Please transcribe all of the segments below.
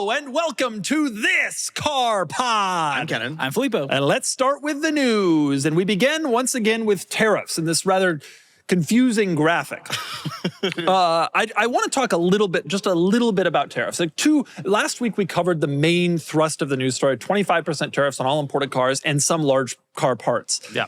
Hello and welcome to this Car Pod. I'm Kennan. I'm Filippo. And let's start with the news. And we begin once again with tariffs and this rather confusing graphic. I want to talk just a little bit about tariffs. Last week we covered the main thrust of the news story, 25% tariffs on all imported cars and some large car parts. Yeah.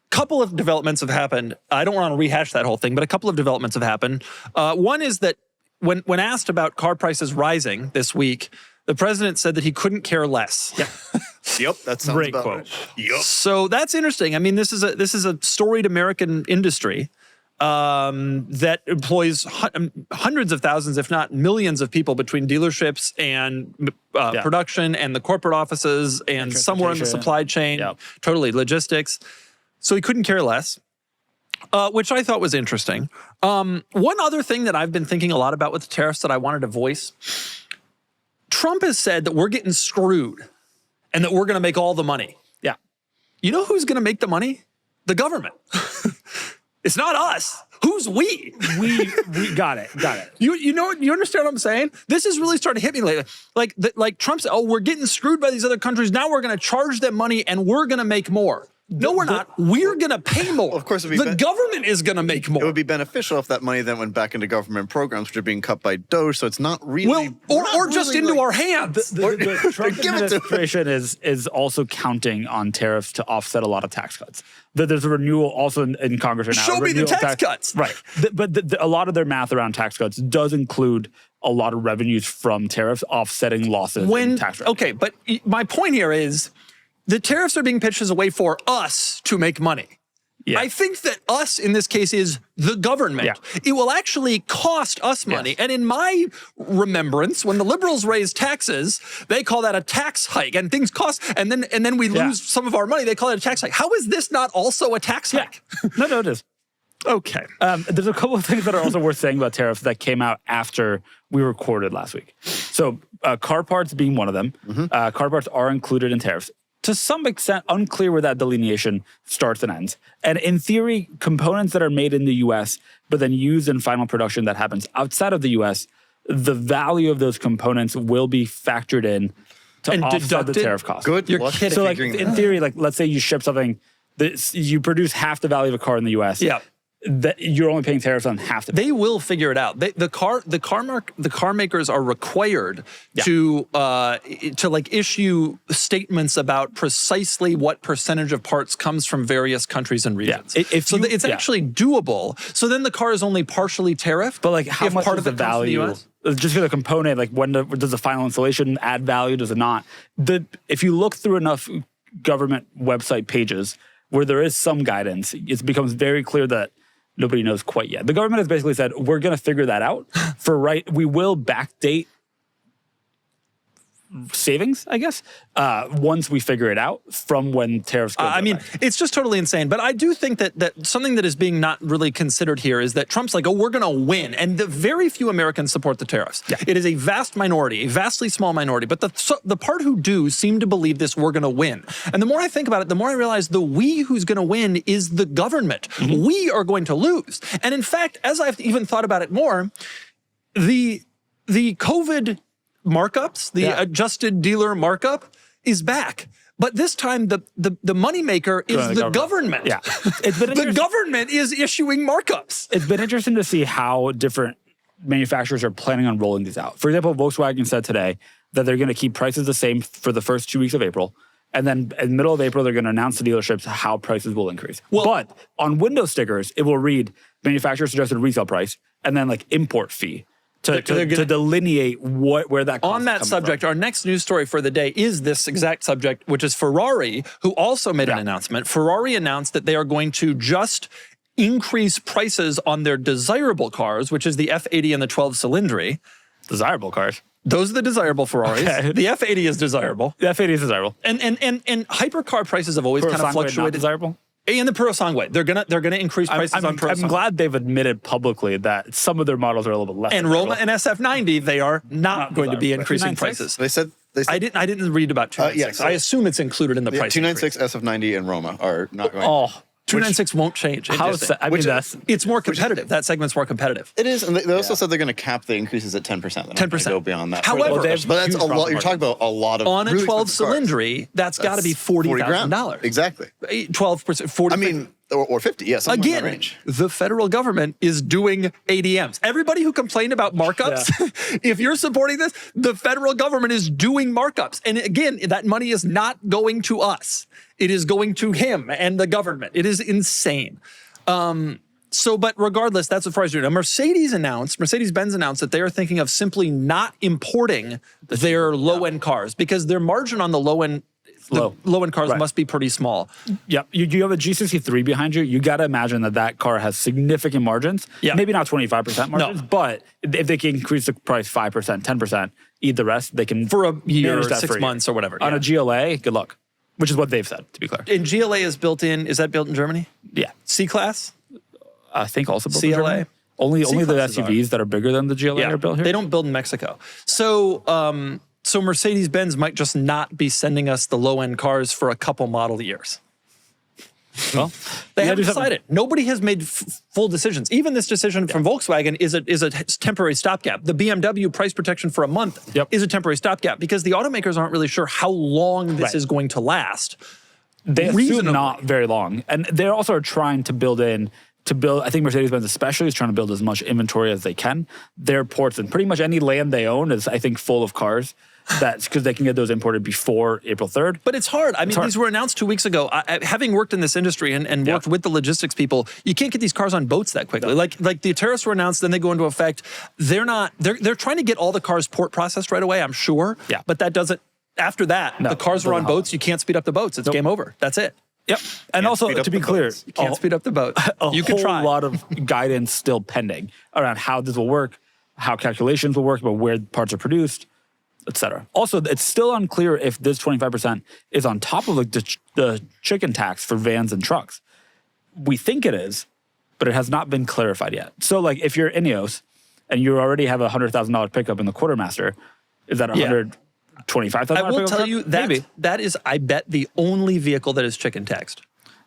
Couple of developments have happened. I don't want to rehash that whole thing, but a couple of developments have happened. One is that when asked about car prices rising this week, the president said that he couldn't care less. Yeah. Yep, that sounds Great about quote. right. Yep. So that's interesting. I mean, this is a storied American industry that employs hundreds of thousands, if not millions of people between dealerships and production and the corporate offices and somewhere in the supply chain, totally logistics. So he couldn't care less, which I thought was interesting. One other thing that I've been thinking a lot about with the tariffs that I wanted to voice, Trump has said that we're getting screwed and that we're going to make all the money. Yeah. You know who's going to make the money? The government. It's not us. Who's we? We got it. You know what? You understand what I'm saying? This is really starting to hit me lately. Like Trump said, oh, we're getting screwed by these other countries. Now we're going to charge them money and we're going to make more. No, we're not. We're going to pay more. Of course, the government is going to make more. It would be beneficial if that money then went back into government programs, which are being cut by DOGE. So it's not really, or just into our hands. The Trump administration is also counting on tariffs to offset a lot of tax cuts. There's a renewal also in Congress right now. Show me the tax cuts. Right. But a lot of their math around tax cuts does include a lot of revenues from tariffs offsetting losses in tax revenue. Okay, but my point here is the tariffs are being pitched as a way for us to make money. Yeah. I think that us in this case is the government. Yeah. It will actually cost us money. Yes. And in my remembrance, when the liberals raise taxes, they call that a tax hike and things cost, and then we lose some of our money. They call it a tax hike. How is this not also a tax hike? No, it is. Okay. There's a couple of things that are also worth saying about tariffs that came out after we recorded last week. So car parts being one of them. Mm-hmm. Car parts are included in tariffs. To some extent, unclear where that delineation starts and ends. And in theory, components that are made in the U.S. but then used in final production that happens outside of the U.S., the value of those components will be factored in to offset the tariff cost. Good. You're kidding. So like in theory, like let's say you ship something, you produce half the value of a car in the U.S. Yeah. That you're only paying tariffs on half the value. They will figure it out. The car makers are required to like issue statements about precisely what percentage of parts comes from various countries and regions. Yeah. It's actually doable. So then the car is only partially tariffed. But like how much part of of the value? Just for the component, like does the final installation add value? Does it not? If you look through enough government website pages where there is some guidance, it becomes very clear that nobody knows quite yet. The government has basically said, we're going to figure that out. We will backdate savings, I guess, once we figure it out from when tariffs go back. It's just totally insane. But I do think that something that is being not really considered here is that Trump's like, oh, we're going to win. And the very few Americans support the tariffs. Yeah. It is a vast minority, a vastly small minority. But the part who do seem to believe this, we're going to win. And the more I think about it, the more I realize the we who's going to win is the government. Mm-hmm. We are going to lose. And in fact, as I've even thought about it more, the COVID markups, the adjusted dealer markup is back. But this time, the moneymaker is the government. Yeah. The government is issuing markups. It's been interesting to see how different manufacturers are planning on rolling these out. For example, Volkswagen said today that they're going to keep prices the same for the first 2 weeks of April. And then in the middle of April, they're going to announce to dealerships how prices will increase. But on window stickers, it will read manufacturer suggested retail price and then like import fee. To delineate where that cost on that subject, our next news story for the day is this exact subject, which is Ferrari, who also made an announcement. Ferrari announced that they are going to just increase prices on their desirable cars, which is the F80 and the 12 Cilindri. Desirable cars. Those are the desirable Ferraris. Okay. The F80 is desirable. The F80 is desirable. And hypercar prices have always kind of fluctuated. Not desirable. In the Purosangue, they're gonna increase prices on Purosangue. I'm glad they've admitted publicly that some of their models are a little bit less. And Roma and SF90, they are not going to be increasing prices. They said I didn't read about 296. I assume it's included in the price. 296, SF90, and Roma are not going. Oh, 296 won't change. How is that? I mean, It's more competitive. That segment's more competitive. It is, and they also said they're going to cap the increases at 10%. They're not gonna 10%. go beyond that. However, but that's a lot. You're talking about a lot of on a really 12 expensive cars. cylindry, that's got to be $40,000. Exactly. 12%, 40. I mean, or 50. Yeah, something in that Again, range. the federal government is doing ADMs. Everybody who complained about markups, if you're supporting this, the federal government is doing markups. And again, that money is not going to us. It is going to him and the government. It is insane. But regardless, that's what Ferrari's doing. Now, Mercedes-Benz announced that they are thinking of simply not importing their low-end cars because their margin on the low-end cars must be pretty small. Yep. You have a G63 behind you. You got to imagine that car has significant margins. Yeah. Maybe not 25% margins, but if they can increase the price 5%, 10%, eat the rest, they can. For a year, manage that 6 for a months year. or whatever. On a GLA, good luck. Which is what they've said, to be clear. And GLA is that built in Germany? Yeah. C-Class? I think also built CLA? in Germany. Only the C-classes SUVs that are bigger than the GLA are built here? They don't build in Mexico. So Mercedes-Benz might just not be sending us the low-end cars for a couple model years. Well, They haven't decided. Nobody has made full decisions. Even this decision from Volkswagen is a temporary stopgap. The BMW price protection for a month is a temporary stopgap because the automakers aren't really sure how long this is going to last. They assume not very long. And they also are trying to build, I think Mercedes-Benz especially is trying to build as much inventory as they can. Their ports and pretty much any land they own is, I think, full of cars. That's because they can get those imported before April 3rd. But it's hard. I mean, these were announced 2 weeks ago. Having worked in this industry and worked with the logistics people, you can't get these cars on boats that quickly. Like the tariffs were announced, then they go into effect. They're trying to get all the cars port processed right away, I'm sure. Yeah. But that doesn't, after that, the cars are on boats. You can't speed up the boats. It's game over. That's it. Yep. And also, to be clear, You can't speed up the boat. You can whole try. lot of guidance still pending around how this will work, how calculations will work, about where parts are produced, etc. Also, it's still unclear if this 25% is on top of the chicken tax for vans and trucks. We think it is, but it has not been clarified yet. So, like, if you're Ineos and you already have a $100,000 pickup in the Quartermaster, is that $125,000? I will tell you that is, I bet, the only vehicle that is chicken taxed.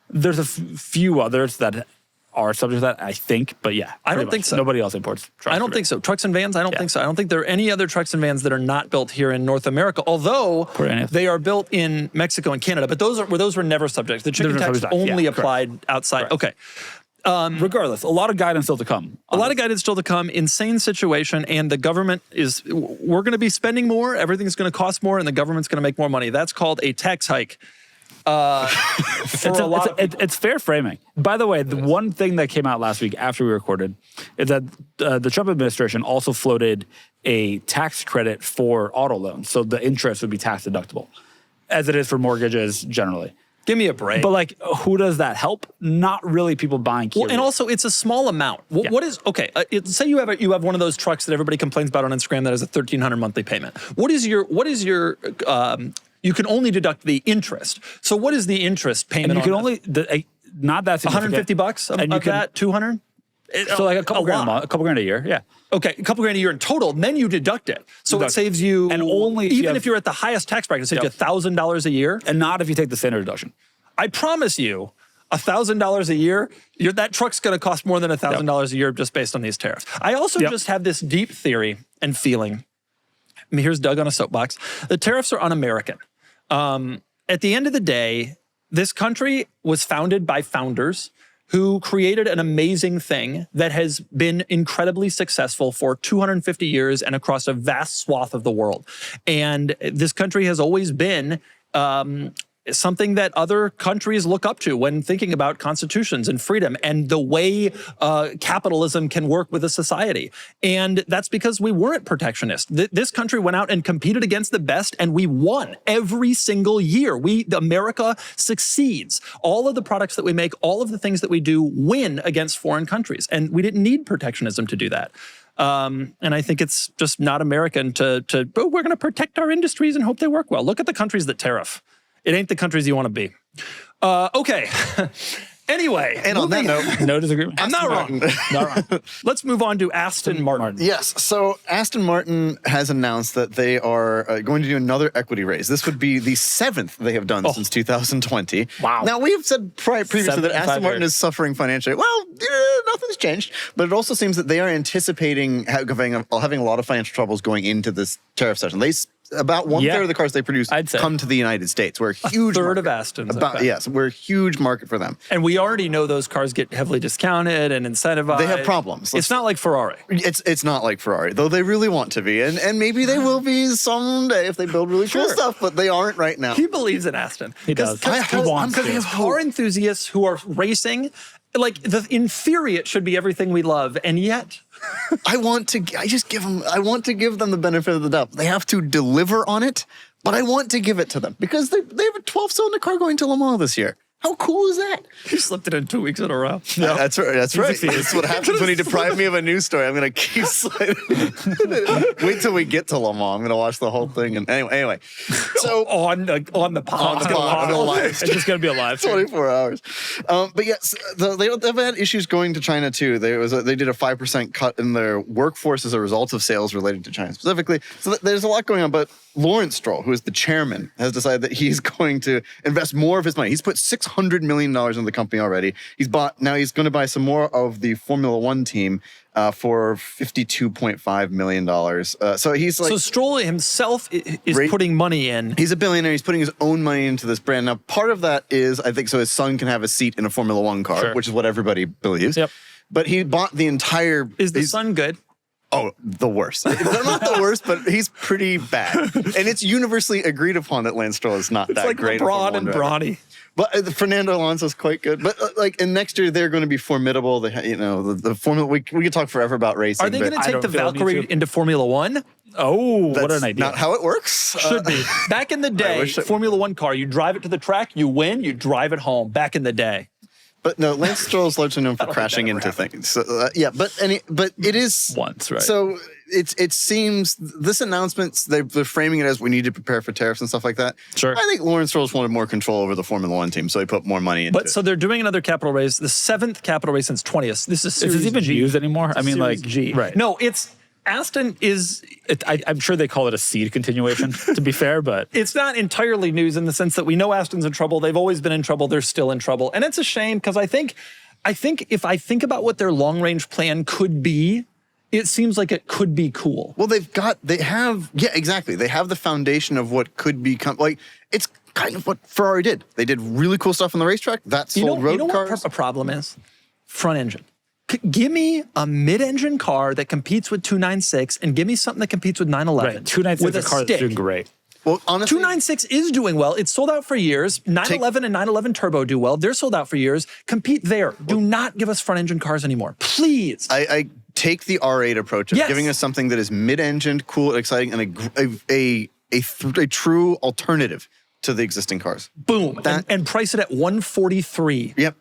There's a few others that are subject to that, I think, but yeah. I don't think so. Nobody else imports trucks. I don't think so. Trucks and vans, I don't think so. I don't think there are any other trucks and vans that are not built here in North America, although they are built in Mexico and Canada, but those were never subject. The chicken tax only applied outside. Correct. Okay. Regardless, a lot of guidance still to come. A lot of guidance still to come. Insane situation, and the government we're going to be spending more, everything's going to cost more, and the government's going to make more money. That's called a tax hike. It's fair framing. By the way, the one thing that came out last week after we recorded is that the Trump administration also floated a tax credit for auto loans. So the interest would be tax deductible, as it is for mortgages generally. Give me a break. But like, who does that help? Not really people buying Kia. Well, and also, it's a small amount. What is, okay, say you have one of those trucks that everybody complains about on Instagram that has a $1,300 monthly payment. What is your you can only deduct the interest. So what is the interest payment? And you can only, not that significant. $150 of that, 200? So like a couple grand a year, yeah. Okay, a couple grand a year in total, and then you deduct it. So it saves you, and only if you're at the highest tax bracket, it saves you $1,000 a year. And not if you take the standard deduction. I promise you, $1,000 a year, that truck's going to cost more than $1,000 a year just based on these tariffs. I also just have this deep theory and feeling. I mean, here's Doug on a soapbox. The tariffs are un-American. At the end of the day, this country was founded by founders who created an amazing thing that has been incredibly successful for 250 years and across a vast swath of the world. And this country has always been something that other countries look up to when thinking about constitutions and freedom and the way capitalism can work with a society. And that's because we weren't protectionist. This country went out and competed against the best, and we won every single year. America succeeds. All of the products that we make, all of the things that we do win against foreign countries. And we didn't need protectionism to do that. And I think it's just not American but we're going to protect our industries and hope they work well. Look at the countries that tariff. It ain't the countries you want to be. Okay. Anyway, And on that note, No disagreement. I'm not wrong. Not wrong. Let's move on to Aston Martin. yes. So Aston Martin has announced that they are going to do another equity raise. This would be the 7th they have done since 2020. Wow. Now, we have said previously that 75 Aston Martin years. is suffering financially. Well, nothing's changed. But it also seems that they are anticipating having a lot of financial troubles going into this tariff session. About one-third of the cars they produce I'd say. come to the United States. We're a huge third of market. Aston's, in fact. Yes, we're a huge market for them. And we already know those cars get heavily discounted and incentivized. They have problems. It's not like Ferrari. It's not like Ferrari, though they really want to be. And maybe they will be someday if they build really cool Sure. stuff, but they aren't right now. He believes in Aston. He does. I He hope- wants I'm to. gonna Car enthusiasts who are racing, like in theory, it should be everything we love, and yet I want to give them the benefit of the doubt. They have to deliver on it, but I want to give it to them because they have a 12-cylinder car going to Le Mans this year. How cool is that? he slipped it in 2 weeks in a row. That's right. That's right. succeeded. That's what happens when you deprive me of a news story. I'm going to keep sliding. Wait till we get to Le Mans. I'm going to watch the whole thing. And anyway. So on the pod. On the pod, on the live It's just going to be a live stream. 24 hours. But yes, they've had issues going to China too. They did a 5% cut in their workforce as a result of sales related to China specifically. So there's a lot going on. But Lawrence Stroll, who is the chairman, has decided that he's going to invest more of his money. He's put $600 million into the company already. He's going to buy some more of the Formula One team for $52.5 million. So he's like, So Stroll himself is Right. putting money in. he's a billionaire. He's putting his own money into this brand. Now, part of that is, I think, so his son can have a seat in a Formula One car, Sure. which is what everybody believes. Yep. But he bought the entire. Is the son good? Oh, the worst. They're not the worst, but he's pretty bad. And it's universally agreed upon that Lance Stroll is not that It's like great. LeBron and Bronny. But Fernando Alonso's quite good. But and next year they're going to be formidable. They, the Formula. We could talk forever about racing. Are they but going to take don't the feel a need Valkyrie to. into Formula One? Oh, what that's an idea. not how it works. Should be. Back in the day, wish it- Formula One car, you drive it to the track, you win, you drive it home. Back in the day. But no, Lance Stroll is largely known for think crashing that ever into things. So, yeah, but it is Once, right? So it seems this announcement they're framing it as we need to prepare for tariffs and stuff like that. Sure. I think Lawrence Stroll's wanted more control over the Formula One team, so he put more money into But it. so they're doing another capital raise, the 7th capital raise since 20th. This is Is Series this even G. used anymore? I mean, Series like, G. right. No, it's Aston is. I'm sure they call it a seed continuation, to be fair, but It's not entirely news in the sense that we know Aston's in trouble. They've always been in trouble. They're still in trouble, and it's a shame because I think if I think about what their long range plan could be, it seems like it could be cool. Well, they have the foundation of what could become, like, it's kind of what Ferrari did. They did really cool stuff on the racetrack. That sold road what cars. a problem is? Front engine. Give me a mid-engine car that competes with 296 and give me something that competes with 911. right. 296 with is a car that's doing great. Well, honestly, 296 is doing well. It's sold out for years. 911 and 911 Turbo do well. They're sold out for years. Compete there. Do not give us front engine cars anymore. Please. I take the R8 approach of Yes. giving us something that is mid-engined, cool, exciting, and a true alternative to the existing cars. Boom. And price it at 143. Yep.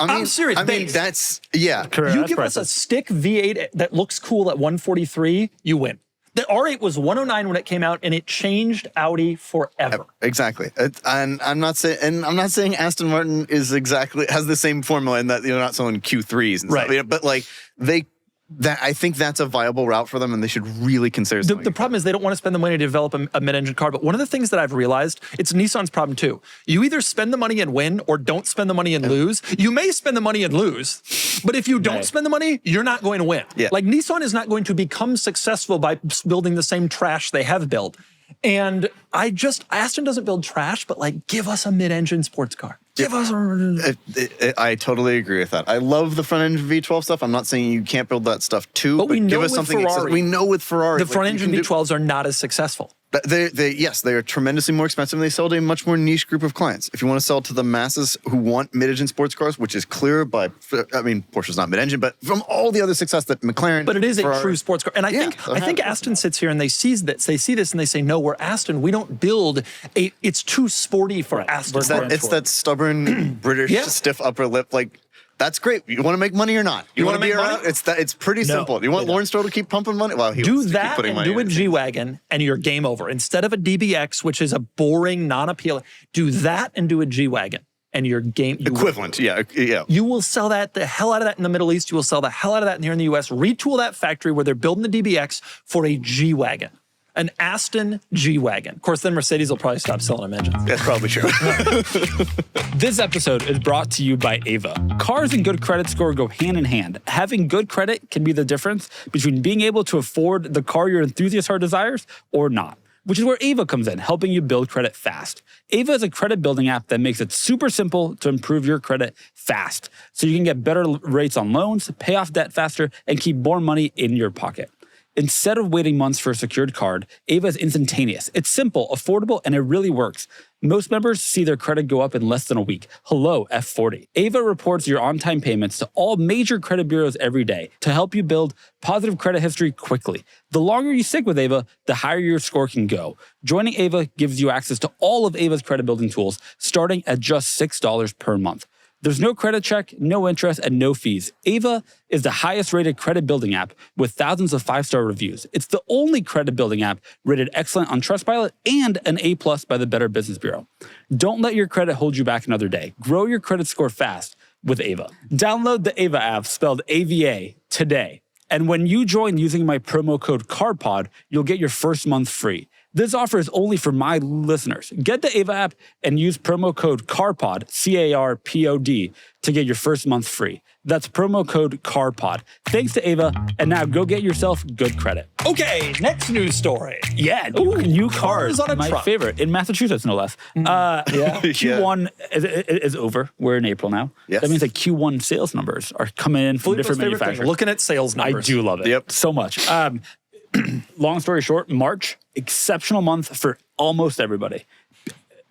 I'm serious, I mean, base. that's, yeah. Correct. You That's give us a priceless. stick V8 that looks cool at 143, you win. The R8 was 109 when it came out, and it changed Audi forever. Exactly. And I'm not saying Aston Martin has the same formula in that you're not selling Q3s and Right. stuff. But like I think that's a viable route for them, and they should really consider something. The problem is they don't want to spend the money to develop a mid-engine car. But one of the things that I've realized, it's Nissan's problem too. You either spend the money and win or don't spend the money and lose. You may spend the money and lose, but if you don't Right. spend the money, you're not going to win. Yeah. Like Nissan is not going to become successful by building the same trash they have built. And Aston doesn't build trash, but like give us a mid-engine sports car. Give us a... I totally agree with that. I love the front engine V12 stuff. I'm not saying you can't build that stuff too, But we know give us with something. Ferrari- We know with Ferrari, The like, front you engine can do- V12s are not as successful. Yes, they are tremendously more expensive, and they sell to a much more niche group of clients. If you want to sell to the masses who want mid-engine sports cars, which is clear Porsche's not mid-engine, but from all the other success that McLaren, But it is Ferrari, a true sports car. And I think Aston sits here and they see this and they say, no, we're Aston. We don't build it's too sporty for Aston. It's that stubborn British Yeah. stiff upper lip. Like, that's great. You want to make money or not? You want to wanna be make around? money? It's pretty simple. You want Lawrence Stroll to keep pumping money? Well, he Do wants to keep that putting and money do a in. G-Wagon and you're game over. Instead of a DBX, which is a boring, non-appealing, do that and do a G-Wagon. and your game Equivalent, yeah. You will sell the hell out of that in the Middle East. You will sell the hell out of that here in the US. Retool that factory where they're building the DBX for a G-Wagon. An Aston G-Wagon. Of course, then Mercedes will probably stop selling them engines. That's probably true. This episode is brought to you by Ava. Cars and good credit score go hand in hand. Having good credit can be the difference between being able to afford the car your enthusiast heart desires or not, which is where Ava comes in, helping you build credit fast. Ava is a credit building app that makes it super simple to improve your credit fast, so you can get better rates on loans, pay off debt faster, and keep more money in your pocket. Instead of waiting months for a secured card, Ava is instantaneous. It's simple, affordable, and it really works. Most members see their credit go up in less than a week. Hello, F40. Ava reports your on-time payments to all major credit bureaus every day to help you build positive credit history quickly. The longer you stick with Ava, the higher your score can go. Joining Ava gives you access to all of Ava's credit building tools, starting at just $6 per month. There's no credit check, no interest, and no fees. Ava is the highest rated credit building app with thousands of 5-star reviews. It's the only credit building app rated excellent on Trustpilot and an A+ by the Better Business Bureau. Don't let your credit hold you back another day. Grow your credit score fast with Ava. Download the Ava app, spelled AVA, today. And when you join using my promo code CARPOD, you'll get your first month free. This offer is only for my listeners. Get the Ava app and use promo code CARPOD, CARPOD, to get your first month free. That's promo code CARPOD. Thanks to Ava, and now go get yourself good credit. Okay, next news story. Yeah, new cars on a my truck. favorite, in Massachusetts, no less. Q1 is over. We're in April now. Yes. That means that Q1 sales numbers are coming in from different manufacturers. Looking at sales numbers. I do love it so much. Long story short, March, exceptional month for almost everybody,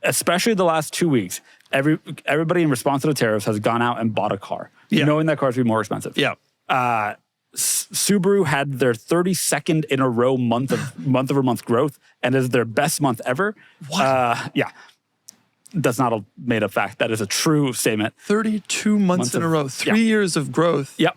especially the last 2 weeks. Everybody in response to the tariffs has gone out and bought a car, knowing that cars would be more expensive. Yeah. Subaru had their 32nd in a row month-over-month growth, and is their best month ever. What? Yeah. That's not a made-up fact. That is a true statement. 32 months in a row. 3 years of growth. Yep.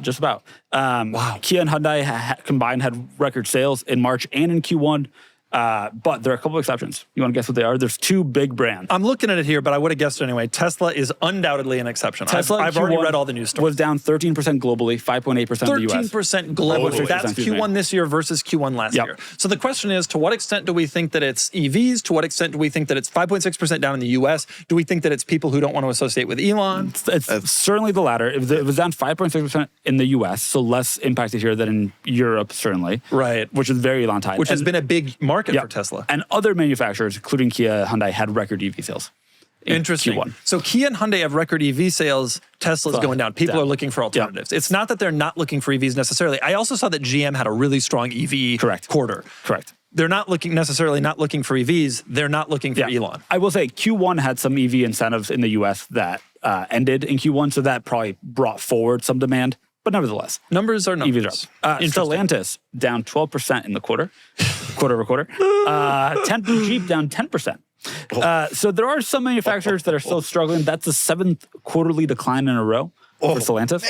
Just about. Wow. Kia and Hyundai combined had record sales in March and in Q1. But there are a couple of exceptions. You want to guess what they are? There's two big brands. I'm looking at it here, but I would have guessed it anyway. Tesla is undoubtedly an exception. Tesla I've already read all the news stories. Was down 13% globally, 5.8% in the US. 13% globally. That's Q1 this year versus Q1 last year. So the question is, to what extent do we think that it's EVs? To what extent do we think that it's 5.6% down in the US? Do we think that it's people who don't want to associate with Elon? It's certainly the latter. It was down 5.6% in the US, so less impacted here than in Europe, certainly. Right. Which is very long time. Which has been a big market for Tesla. And other manufacturers, including Kia, Hyundai, had record EV sales. Interesting. Q1. So Kia and Hyundai have record EV sales. Tesla's going down. People are looking for alternatives. It's not that they're not looking for EVs necessarily. I also saw that GM had a really strong EV quarter. Correct. They're not necessarily not looking for EVs. They're not looking for Elon. I will say Q1 had some EV incentives in the US that ended in Q1, so that probably brought forward some demand. But nevertheless, numbers are numbers. Stellantis down 12% in the quarter over quarter. Jeep down 10%. So there are some manufacturers that are still struggling. That's the 7th quarterly decline in a row for Stellantis.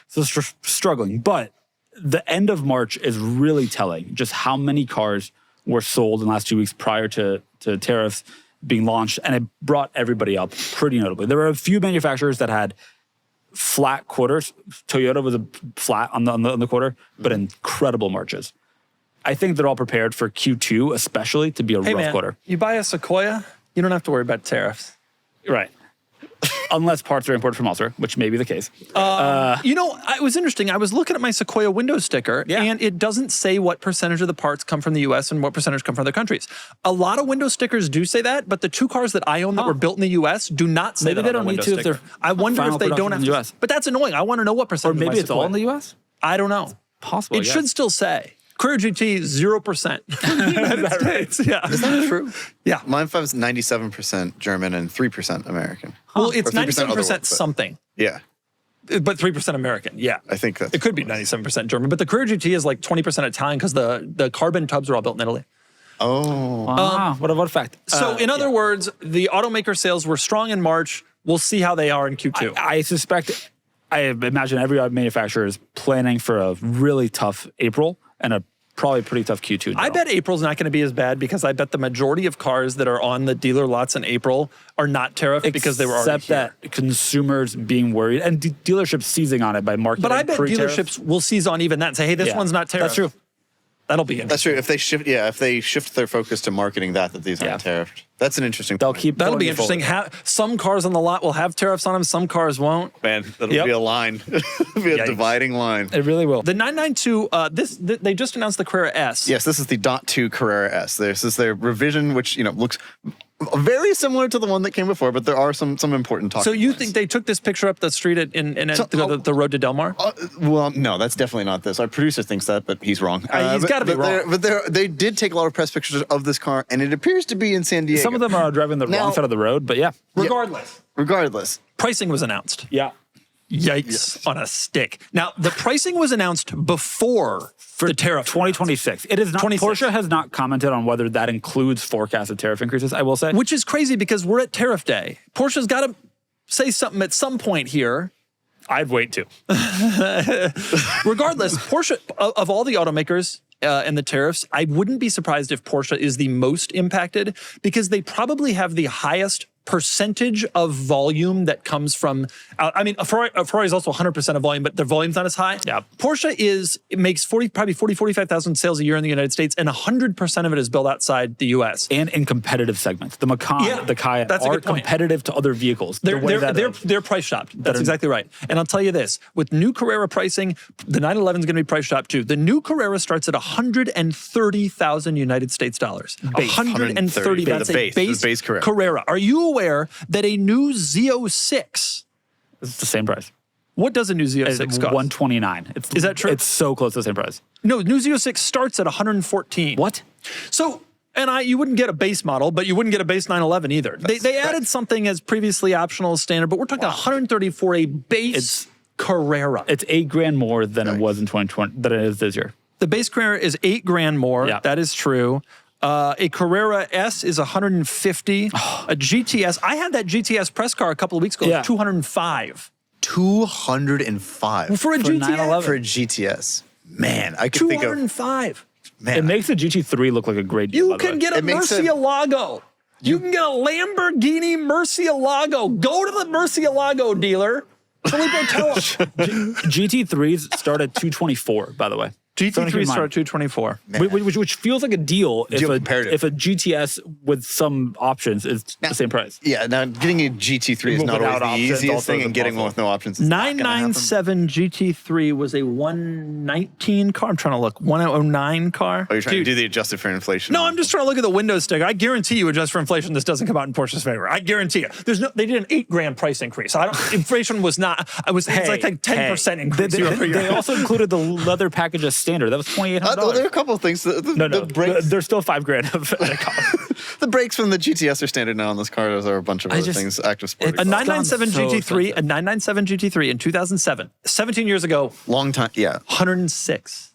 So struggling. But the end of March is really telling just how many cars were sold in the last 2 weeks prior to tariffs being launched. And it brought everybody up pretty notably. There were a few manufacturers that had flat quarters. Toyota was a flat on the quarter, but incredible marches. I think they're all prepared for Q2, especially, to be a rough quarter. You buy a Sequoia, you don't have to worry about tariffs. Right. Unless parts are imported from elsewhere, which may be the case. It was interesting. I was looking at my Sequoia window sticker, and it doesn't say what percentage of the parts come from the U.S. and what percentage come from other countries. A lot of window stickers do say that, but the two cars that I own that were built in the U.S. do not say that. Maybe they don't need to if they're I wonder if they don't have to. US. But that's annoying. I want to know what percentage. Or maybe it's all in the U.S.? I don't know. Possible. It should still say. Courier GT, 0%. United States. Yeah. Is that true? Yeah. Mine is 97% German and 3% American. Well, it's 97% something. Yeah. But 3% American, yeah. I think that's... It could be 97% German, but the Courier GT is like 20% Italian because the carbon tubs are all built in Italy. Oh. Wow, what a fact. So in other words, the automaker sales were strong in March. We'll see how they are in Q2. I imagine every auto manufacturer is planning for a really tough April and a probably pretty tough Q2. I bet April's not going to be as bad because I bet the majority of cars that are on the dealer lots in April are not tariffed because they were already here. Except that consumers being worried and dealerships seizing on it by marketing. But I bet pre-tariff. dealerships will seize on even that and say, hey, this one's not tariffed. That's true. That'll be interesting. That's true. If they shift their focus to marketing that these aren't tariffed. That's an interesting They'll point. keep That'll going be interesting. forward. Some cars on the lot will have tariffs on them. Some cars won't. Man, that'll be a line. It'll be a dividing line. It really will. The 992, they just announced the Carrera S. Yes, this is the .2 Carrera S. This is their revision, which looks very similar to the one that came before, but there are some important talking So you points. think they took this picture up the street the road to Del Mar? Well, no, that's definitely not this. Our producer thinks that, but he's wrong. He's got to be wrong. But they did take a lot of press pictures of this car, and it appears to be in San Diego. Some of them are driving the wrong side of the road, but yeah. Regardless. Pricing was announced. Yeah. Yikes on a stick. Now, the pricing was announced before the tariff. 2026. It is not. 26. Porsche has not commented on whether that includes forecasted tariff increases, I will say. Which is crazy because we're at tariff day. Porsche's got to say something at some point here. I'd wait too. Regardless, Porsche, of all the automakers and the tariffs, I wouldn't be surprised if Porsche is the most impacted because they probably have the highest percentage of volume that comes from, Ferrari is also 100% of volume, but their volume's not as high. Yeah. Porsche makes 45,000 sales a year in the United States, and 100% of it is built outside the US. And in competitive segments. The Macan, the Cayenne that's a are good point. competitive to other vehicles. They're price shopped. That's exactly right. And I'll tell you this, with new Carrera pricing, the 911 is going to be price shopped too. The new Carrera starts at 130,000 United States dollars. Base. 130. That's The a base base Carrera. Carrera. Are you aware that a new Z06, It's the same price. what does a new Z06 It's cost? 129. Is that true? It's so close to the same price. No, new Z06 starts at 114. What? So, you wouldn't get a base model, but you wouldn't get a base 911 either. They added something as previously optional as standard, but we're talking 130 for a base Carrera. It's $8,000 more than it was in 2020 than it is this year. The base Carrera is $8,000 more. Yeah. That is true. A Carrera S is 150. A GTS. I had that GTS press car a couple of weeks ago. It was 205. 205 For a GTS. 911. for a GTS. Man, I could think of 205. It makes the GT3 look like a great deal. You can get a It makes it- Murcielago. You can get a Lamborghini Murcielago. Go to the Murcielago dealer. Filippo, tell us. GT3s start at 224, by the way. GT3 start at 224. Which feels like a deal if comparative. if a GTS with some options is the same price. Yeah, now getting a GT3 is not Without always the options easiest also thing, is and getting one with impossible. no options is not gonna happen. 997 GT3 was a 119 car. I'm trying to look. 109 car. Oh, you're trying Dude, to do the adjusted for inflation. No, I'm just trying to look at the Windows sticker. I guarantee you, adjust for inflation, this doesn't come out in Porsche's favor. I guarantee you. They did an $8,000 price increase. Inflation was not. It was like a 10% increase. They also included the leather package as standard. That was $2,800. Well, there are a couple of things. The brakes, There's still $5,000 of the brakes from the GTS are standard now on this car. Those are a bunch of other things. Active Sport. A 997 so GT3, expensive. a 997 GT3 in 2007, 17 years ago, Long time. Yeah. 106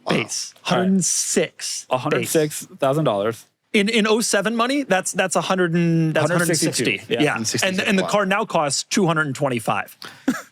base. 106. base. $106,000. In 07 money, that's 160. Yeah. And the car now costs 225.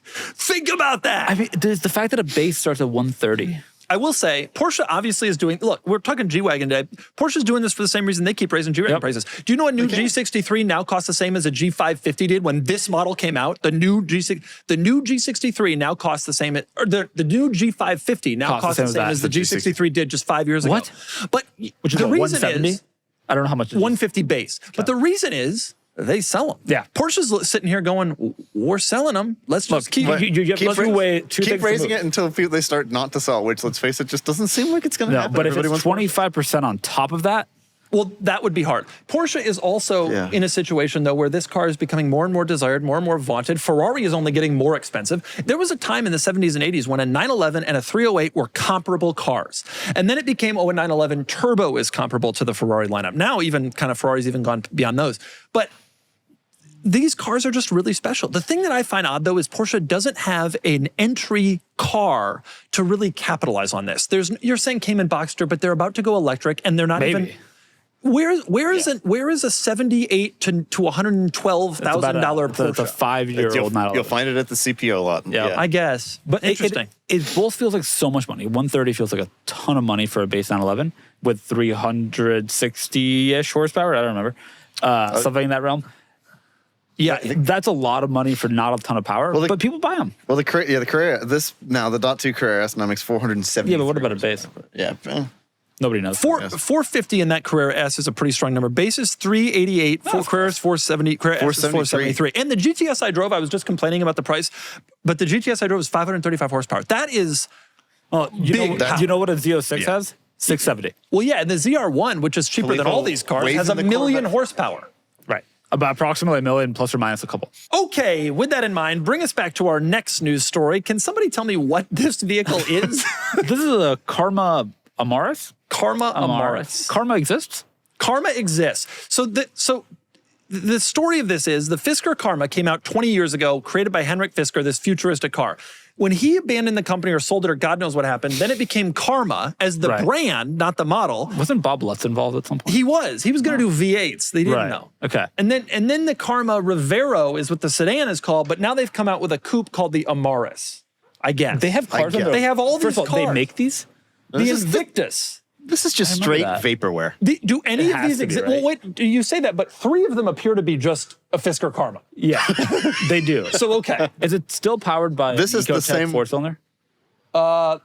Think about that. I mean, there's the fact that a base starts at 130. I will say, Porsche obviously is doing, look, we're talking G-Wagon today. Porsche's doing this for the same reason they keep raising G-Wagon prices. Do you know a new G63 now costs the same as a G550 did when this model came out? The new G63 now costs the same, or the new G550 now costs the same as the G63 did just 5 years ago. What? But Which is the what, reason 170? is, I don't know how much it is. 150 base. But the reason is, they sell them. Yeah. Porsche's sitting here going, we're selling them. Let's just keep you have two way, two Keep things to raising move. it until they start not to sell, which, let's face it, just doesn't seem like it's going to No, happen. but if Everybody it's wants 25% on top of that, Well, that would be hard. Porsche is also in a situation, though, where this car is becoming more and more desired, more and more vaunted. Ferrari is only getting more expensive. There was a time in the 70s and 80s when a 911 and a 308 were comparable cars. And then it became, a 911 Turbo is comparable to the Ferrari lineup. Now, even kind of Ferrari's even gone beyond those. But these cars are just really special. The thing that I find odd, though, is Porsche doesn't have an entry car to really capitalize on this. You're saying Cayman Boxster, but they're about to go electric, and they're not even... Where is a $78,000 to $112,000 Porsche? It's a 5-year-old model. You'll find it at the CPO lot. Yeah. I guess, but interesting. It both feels like so much money. 130 feels like a ton of money for a base 911 with 360-ish horsepower. I don't remember. Something in that realm. Yeah, that's a lot of money for not a ton of power, but people buy them. Well, the Carrera, the .2 Carrera S now makes 470. Yeah, but what about a base? Yeah. Nobody knows. 450 in that Carrera S is a pretty strong number. Base is 388. Carrera's 470. Carrera S is 473. And the GTS I drove, I was just complaining about the price, but the GTS I drove is 535 horsepower. That is big. You know what a Z06 has? 670. Well, yeah, and the ZR1, which is cheaper than all these cars, has 1 million horsepower. Right. About approximately 1 million plus or minus a couple. Okay, with that in mind, bring us back to our next news story. Can somebody tell me what this vehicle is? This is a Karma Amaris? Karma Amaris. Karma exists? Karma exists. So the story of this is the Fisker Karma came out 20 years ago, created by Henrik Fisker, this futuristic car. When he abandoned the company or sold it or God knows what happened, then it became Karma as the brand, not the model. Wasn't Bob Lutz involved at some point? He was. He was going to do V8s. They didn't know. Okay. And then the Karma Rivero is what the sedan is called, but now they've come out with a coupe called the Amaris. I guess. They have cars on their... They have all these First of all, cars. they make these? The Invictus. This is just straight vaporware. Do any of these exist? Right? Well, wait, you say that, but 3 of them appear to be just a Fisker Karma. Yeah, they do. So, okay. Is it still powered by this is the same 4-cylinder? I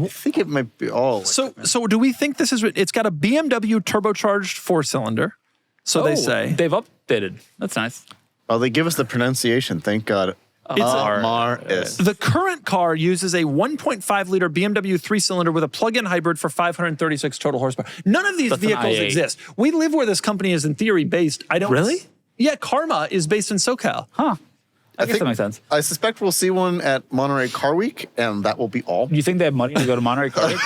think it might be all. So do we think this is? It's got a BMW turbocharged 4-cylinder. So they say they've updated. That's nice. Oh, they give us the pronunciation. Thank God. Amaris. The current car uses a 1.5 liter BMW 3-cylinder with a plug-in hybrid for 536 total horsepower. None of these vehicles exist. We live where this company is in theory based. I don't really. Yeah, Karma is based in SoCal. Huh. I guess that makes sense. I suspect we'll see one at Monterey Car Week, and that will be all. You think they have money to go to Monterey Car Week?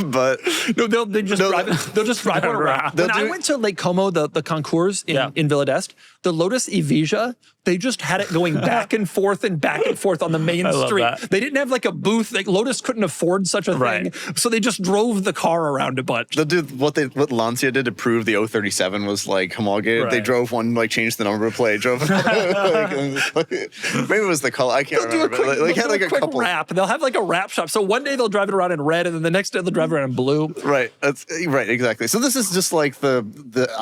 But no, they'll just drive one around. When I went to Lake Como, the concours in Villa d'Est, the Lotus Evija, they just had it going back and forth on the main street. They didn't have like a booth. Like Lotus couldn't afford such a thing, so they just drove the car around a bunch. They'll do what Lancia did to prove the 037 was like homologated. They drove one, like changed the number plate, drove. Maybe it was the color. I can't remember. They had like a couple wrap. They'll have like a wrap shop. So one day they'll drive it around in red, and then the next day they'll drive it around in blue. Right. That's right. Exactly. So this is just like the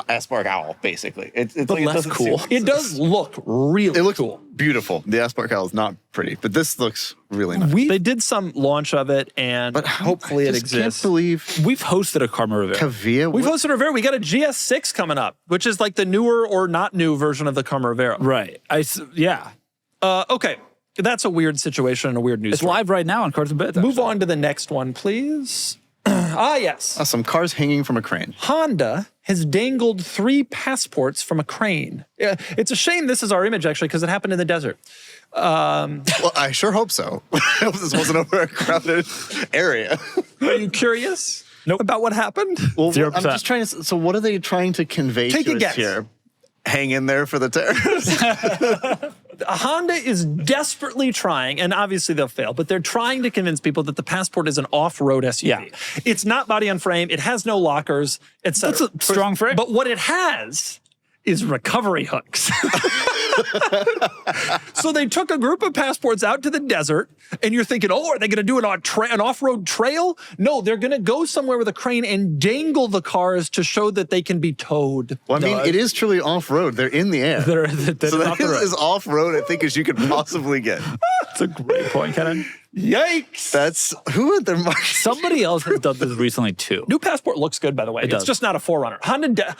Aspark Owl, basically. It's like, less cool. It does look really cool. Beautiful. The Aspark Owl is not pretty, but this looks really nice. They did some launch of it, and hopefully it exists. I can't believe we've hosted a Karma Rivera. Kavia. We've hosted a Rivera. We got a GS6 coming up, which is like the newer or not new version of the Karma Rivera. Right. Okay. That's a weird situation and a weird news. It's live right now on Cars and Bits. Move on to the next one, please. Yes. Some cars hanging from a crane. Honda has dangled 3 passports from a crane. It's a shame this is our image, actually, because it happened in the desert. Well, I sure hope so. I hope this wasn't over a crowded area. Are you curious about what happened? Well, 0%. I'm just trying to... So what are they trying to convey to us here? Hang in there for the tariffs. Honda is desperately trying, and obviously they'll fail, but they're trying to convince people that the Passport is an off-road SUV. Yeah. It's not body on frame. It has no lockers, etc. That's a strong frame. But what it has is recovery hooks. So they took a group of Passports out to the desert, and you're thinking, oh, are they going to do an off-road trail? No, they're going to go somewhere with a crane and dangle the cars to show that they can be towed. Well, I mean, it is truly off-road. They're in the air. They're so that is as off-road, I think, as you could possibly get. That's a great point, Kennan. Yikes! That's who would their market? Somebody else has done this recently too. New Passport looks good, by the way. It's just not a 4Runner.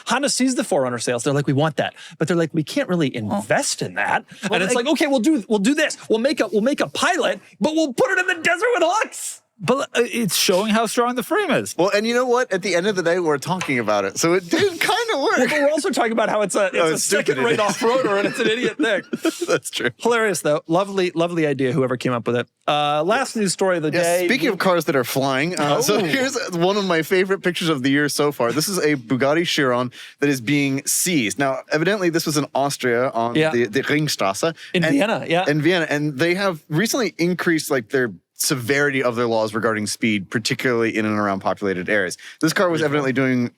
Honda sees the 4Runner sales. They're like, we want that, but they're like, we can't really invest in that. Well, and it's like, okay, we'll do this. We'll make a Pilot, but we'll put it in the desert with hooks. But it's showing how strong the frame is. Well, and you know what? At the end of the day, we're talking about it, so it did kind of work. Well, but we're also talking about how it's a second-rate off-roader and it's an idiot thing. That's true. Hilarious, though. Lovely lovely idea, whoever came up with it. Last news story of the day. Speaking of cars that are flying, so here's one of my favorite pictures of the year so far. This is a Bugatti Chiron that is being seized. Now, evidently, this was in Austria on the Ringstrasse. In Vienna, In Vienna, and they have recently increased their severity of their laws regarding speed, particularly in and around populated areas. This car was evidently doing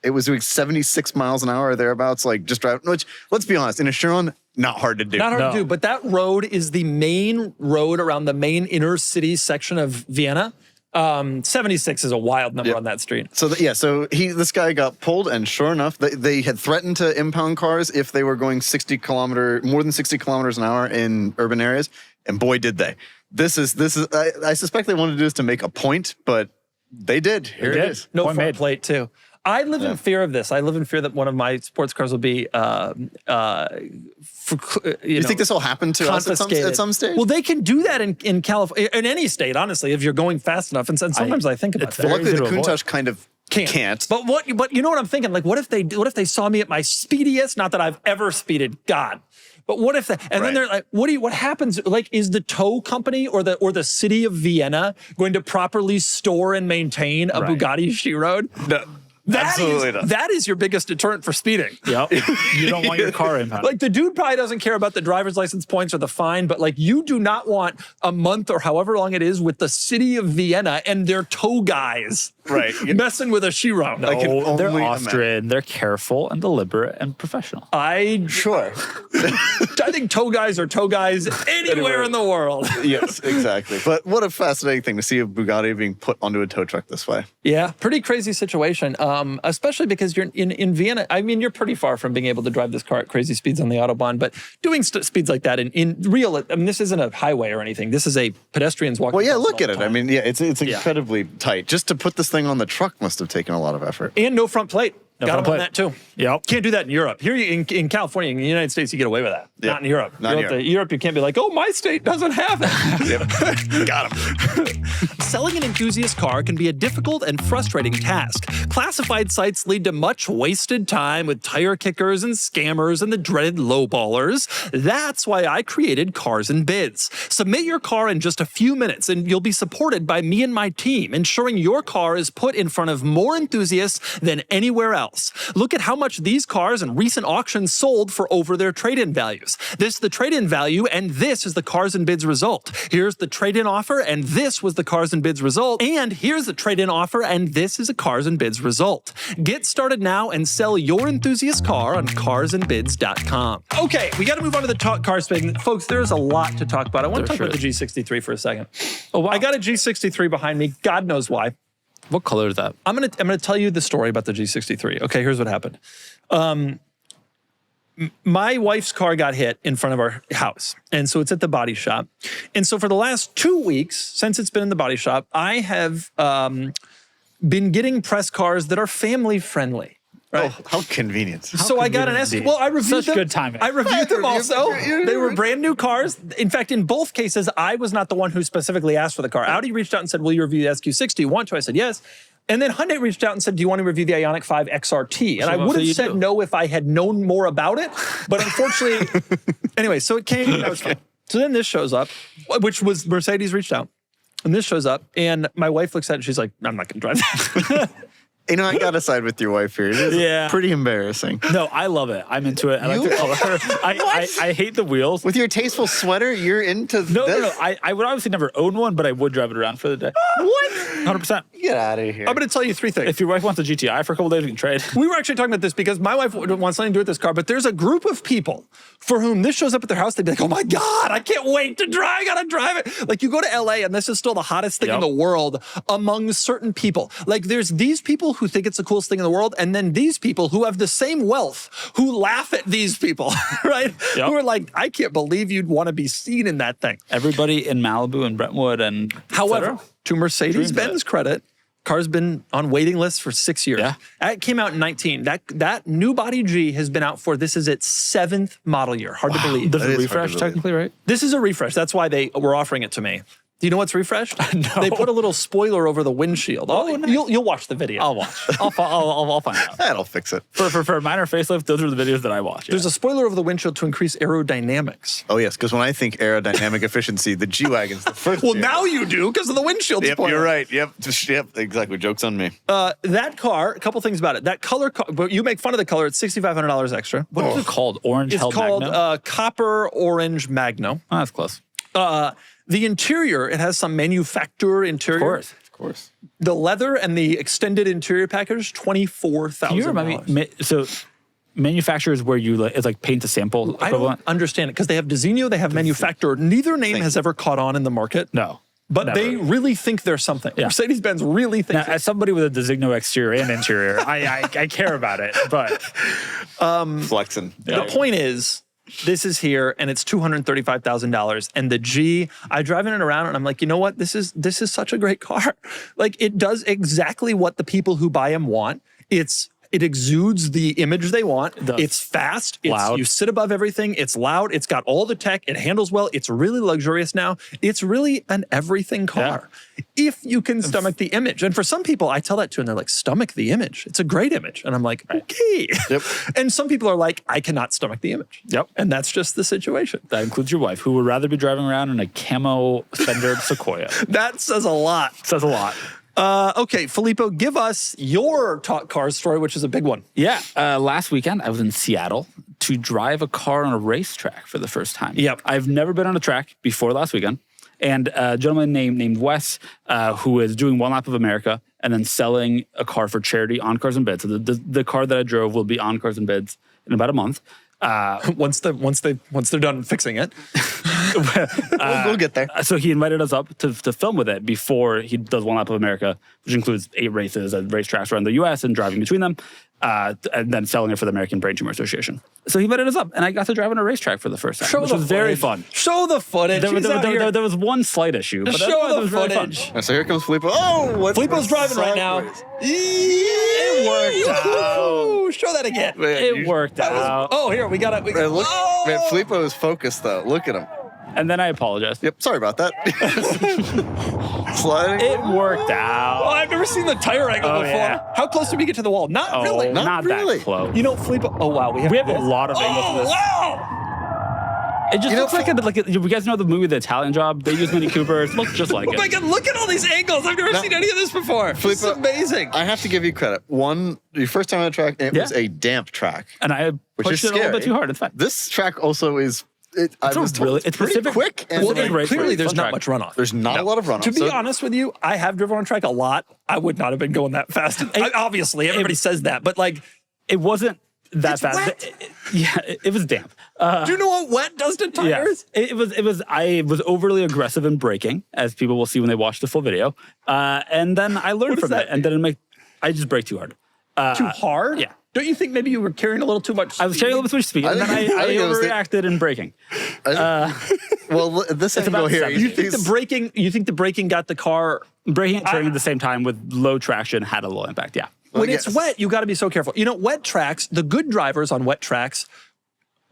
it was doing 76 miles an hour or thereabouts, like just driving, which, let's be honest, in a Chiron, not hard to do. Not hard to do, but that road is the main road around the main inner city section of Vienna. 76 is a wild number on that street. So this guy got pulled, and sure enough, they had threatened to impound cars if they were going more than 60 kilometers an hour in urban areas, and boy did they. This is I suspect they wanted to do this to make a point, but they did. Here it is. No front plate too. I live in fear of this. I live in fear that one of my sports cars will be, you think this will happen to us at some stage? Well, they can do that in California, in any state, honestly, if you're going fast enough. And sometimes I think about that. Luckily, the Countach kind of can't. But you know what I'm thinking? Like, what if they saw me at my speediest? Not that I've ever speeded, God. But what if then they're like, what happens? Like, is the tow company or the city of Vienna going to properly store and maintain a Bugatti Chiron? No. That is your biggest deterrent for speeding. Yep. You don't want your car impounded. Like, the dude probably doesn't care about the driver's license points or the fine, but like, you do not want a month or however long it is with the city of Vienna and their tow guys messing with a Chiron. No, they're Austrian. They're careful and deliberate and professional. I think tow guys are tow guys anywhere in the world. Yes, exactly. But what a fascinating thing to see a Bugatti being put onto a tow truck this way. Yeah, pretty crazy situation. Especially because you're in Vienna. I mean, you're pretty far from being able to drive this car at crazy speeds on the Autobahn, but doing speeds like that in real, I mean, this isn't a highway or anything. This is a pedestrians walking. Well, yeah, look at it. I mean, it's incredibly tight. Just to put this thing on the truck must have taken a lot of effort. And no front plate. Got them on that too. Yep. Can't do that in Europe. Here in California, in the United States, you get away with that. Yep. Not in Europe. Europe, you can't be like, oh, my state doesn't have it. Got him. Selling an enthusiast car can be a difficult and frustrating task. Classified sites lead to much wasted time with tire kickers and scammers and the dreaded lowballers. That's why I created Cars and Bids. Submit your car in just a few minutes and you'll be supported by me and my team, ensuring your car is put in front of more enthusiasts than anywhere else. Look at how much these cars in recent auctions sold for over their trade-in values. This is the trade-in value, and this is the Cars and Bids result. Here's the trade-in offer, and this was the Cars and Bids result. And here's the trade-in offer, and this is a Cars and Bids result. Get started now and sell your enthusiast car on carsandbids.com. Okay, we got to move on to the car spin. Folks, there's a lot to talk about. I want to talk about the G63 for a second. Oh, wow. I got a G63 behind me. God knows why. What color is that? I'm gonna tell you the story about the G63. Okay, here's what happened. My wife's car got hit in front of our house, and so it's at the body shop. And so for the last 2 weeks, since it's been in the body shop, I have been getting press cars that are family friendly. Right. Oh, how convenient. So I got an S. Well, I reviewed them. Such good timing. I reviewed them also. They were brand new cars. In fact, in both cases, I was not the one who specifically asked for the car. Audi reached out and said, will you review the SQ6? Do you want to? I said, yes. And then Hyundai reached out and said, do you want to review the Ioniq 5 XRT? And I would have said no if I had known more about it. But unfortunately, anyway, so it came. That was fun. So then this shows up, which was Mercedes reached out. And this shows up, and my wife looks at it, and she's like, I'm not going to drive that. You know, I got to side with your wife here. It is pretty embarrassing. No, I love it. I'm into it. I like the color. I hate the wheels. With your tasteful sweater, you're into this? No. I would obviously never own one, but I would drive it around for the day. What? 100%. Get out of here. I'm going to tell you 3 things. If your wife wants a GTI for a couple days, we can trade. We were actually talking about this because my wife wants something to do with this car, but there's a group of people for whom this shows up at their house. They'd be like, oh my God, I can't wait to drive. I got to drive it. Like, you go to LA and this is still the hottest thing in the world among certain people. Like, there's these people who think it's the coolest thing in the world, and then these people who have the same wealth who laugh at these people, right? Yep. Who are like, I can't believe you'd want to be seen in that thing. Everybody in Malibu and Brentwood and however, to Mercedes-Benz credit, car's been on waiting lists for 6 years. Yeah. It came out in 19. That new body G has been out for, this is its 7th model year. Hard to believe. This is a refresh technically, right? This is a refresh. That's why they were offering it to me. Do you know what's refreshed? No. They put a little spoiler over the windshield. Oh, nice. You'll watch the video. I'll watch. I'll find out. That'll fix it. For a minor facelift, those are the videos that I watch. There's a spoiler over the windshield to increase aerodynamics. Oh, yes, because when I think aerodynamic efficiency, the G-Wagon's the first. Well, now you do because of the windshield spoiler. You're right. Yep, exactly. Joke's on me. That car, a couple things about it. That color, but you make fun of the color, it's $6,500 extra. What is it called? Orange It's Held called Magno? Copper Orange Magno. Oh, that's close. The interior, it has some manufacturer interior. Of course. The leather and the extended interior package, $24,000. Can you remind me? So manufacturers where you it's like paint to sample I equivalent? don't understand it because they have Designo, they have manufacturer. Neither name has ever caught on in the market. No. But never. they really think they're something. Yeah. Mercedes-Benz really thinks. Now, as somebody with a Designo exterior and interior, I care about it. But Flexing. The point is, this is here and it's $235,000. And the G, I'm driving it around and I'm like, you know what? This is such a great car. Like it does exactly what the people who buy them want. It exudes the image they want. It's fast. It's loud. You sit above everything. It's loud. It's got all the tech. It handles well. It's really luxurious now. It's really an everything car. If you can stomach the image. And for some people, I tell that to and they're like, stomach the image. It's a great image. And I'm like, okay. Yep. And some people are like, I cannot stomach the image. Yep. And that's just the situation. that includes your wife, who would rather be driving around in a camo fendered Sequoia. That says a lot. Says a lot. Okay, Filippo, give us your Talk Cars story, which is a big one. Yeah. Last weekend, I was in Seattle to drive a car on a racetrack for the first time. Yep. I've never been on a track before last weekend. And a gentleman named Wes, who is doing one lap of America and then selling a car for charity on Cars and Bids. So the car that I drove will be on Cars and Bids in about a month. Once they're done fixing it. We'll get there. So he invited us up to film with it before he does one lap of America, which includes 8 races at racetracks around the U.S. and driving between them, and then selling it for the American Brain Tumor Association. So he invited us up, and I got to drive on a racetrack for the first time, which was very fun. Show the footage. There was one slight issue, but Show otherwise the it was really fun. footage. So here comes Filippo. Oh, what's Filippo's driving right now. It worked out. Ooh, show that again. It worked out. Oh, here we got it. Man, look, man, Filippo is focused though. Look at him. And then I apologized. Yep, sorry about that. Sliding. It worked Oh, out. I've never seen the tire angle before. yeah. How close did we get to the wall? Not really. Not really. that close. You know, Filippo. Oh wow, we have We have this. a lot of angles to Oh this. wow. It just looks like you guys know the movie The Italian Job? They use Mini Coopers. It looks just like Oh my it. God, look at all these angles. I've never seen any of this before. This is Filippo, amazing. I have to give you credit. One, your first time on a track, it was a damp track. And I Which pushed is it a little bit scary. too hard. It's fine. This track also is. It's It's pretty specific- quick. And Well, Well, race clearly race there's fun not track. much runoff. there's not a lot of runoff. To be honest with you, I have driven on track a lot. I would not have been going that fast. Obviously, everybody says that, but like, It wasn't that It's fast. wet. It was damp. do you know what wet does to tires? It was. I was overly aggressive in braking, as people will see when they watch the full video. And then I learned What does from that it, and then I just brake too hard. Too hard? yeah. Don't you think maybe you were carrying a little too much? I was carrying a little bit too much speed, and then I think it was the- overreacted in braking. Well, this angle about here. 70. You think the braking got the car? Braking and turning at the same time with low traction had a low impact. Yeah. When yes. it's wet, you got to be so careful. You know, wet tracks. The good drivers on wet tracks,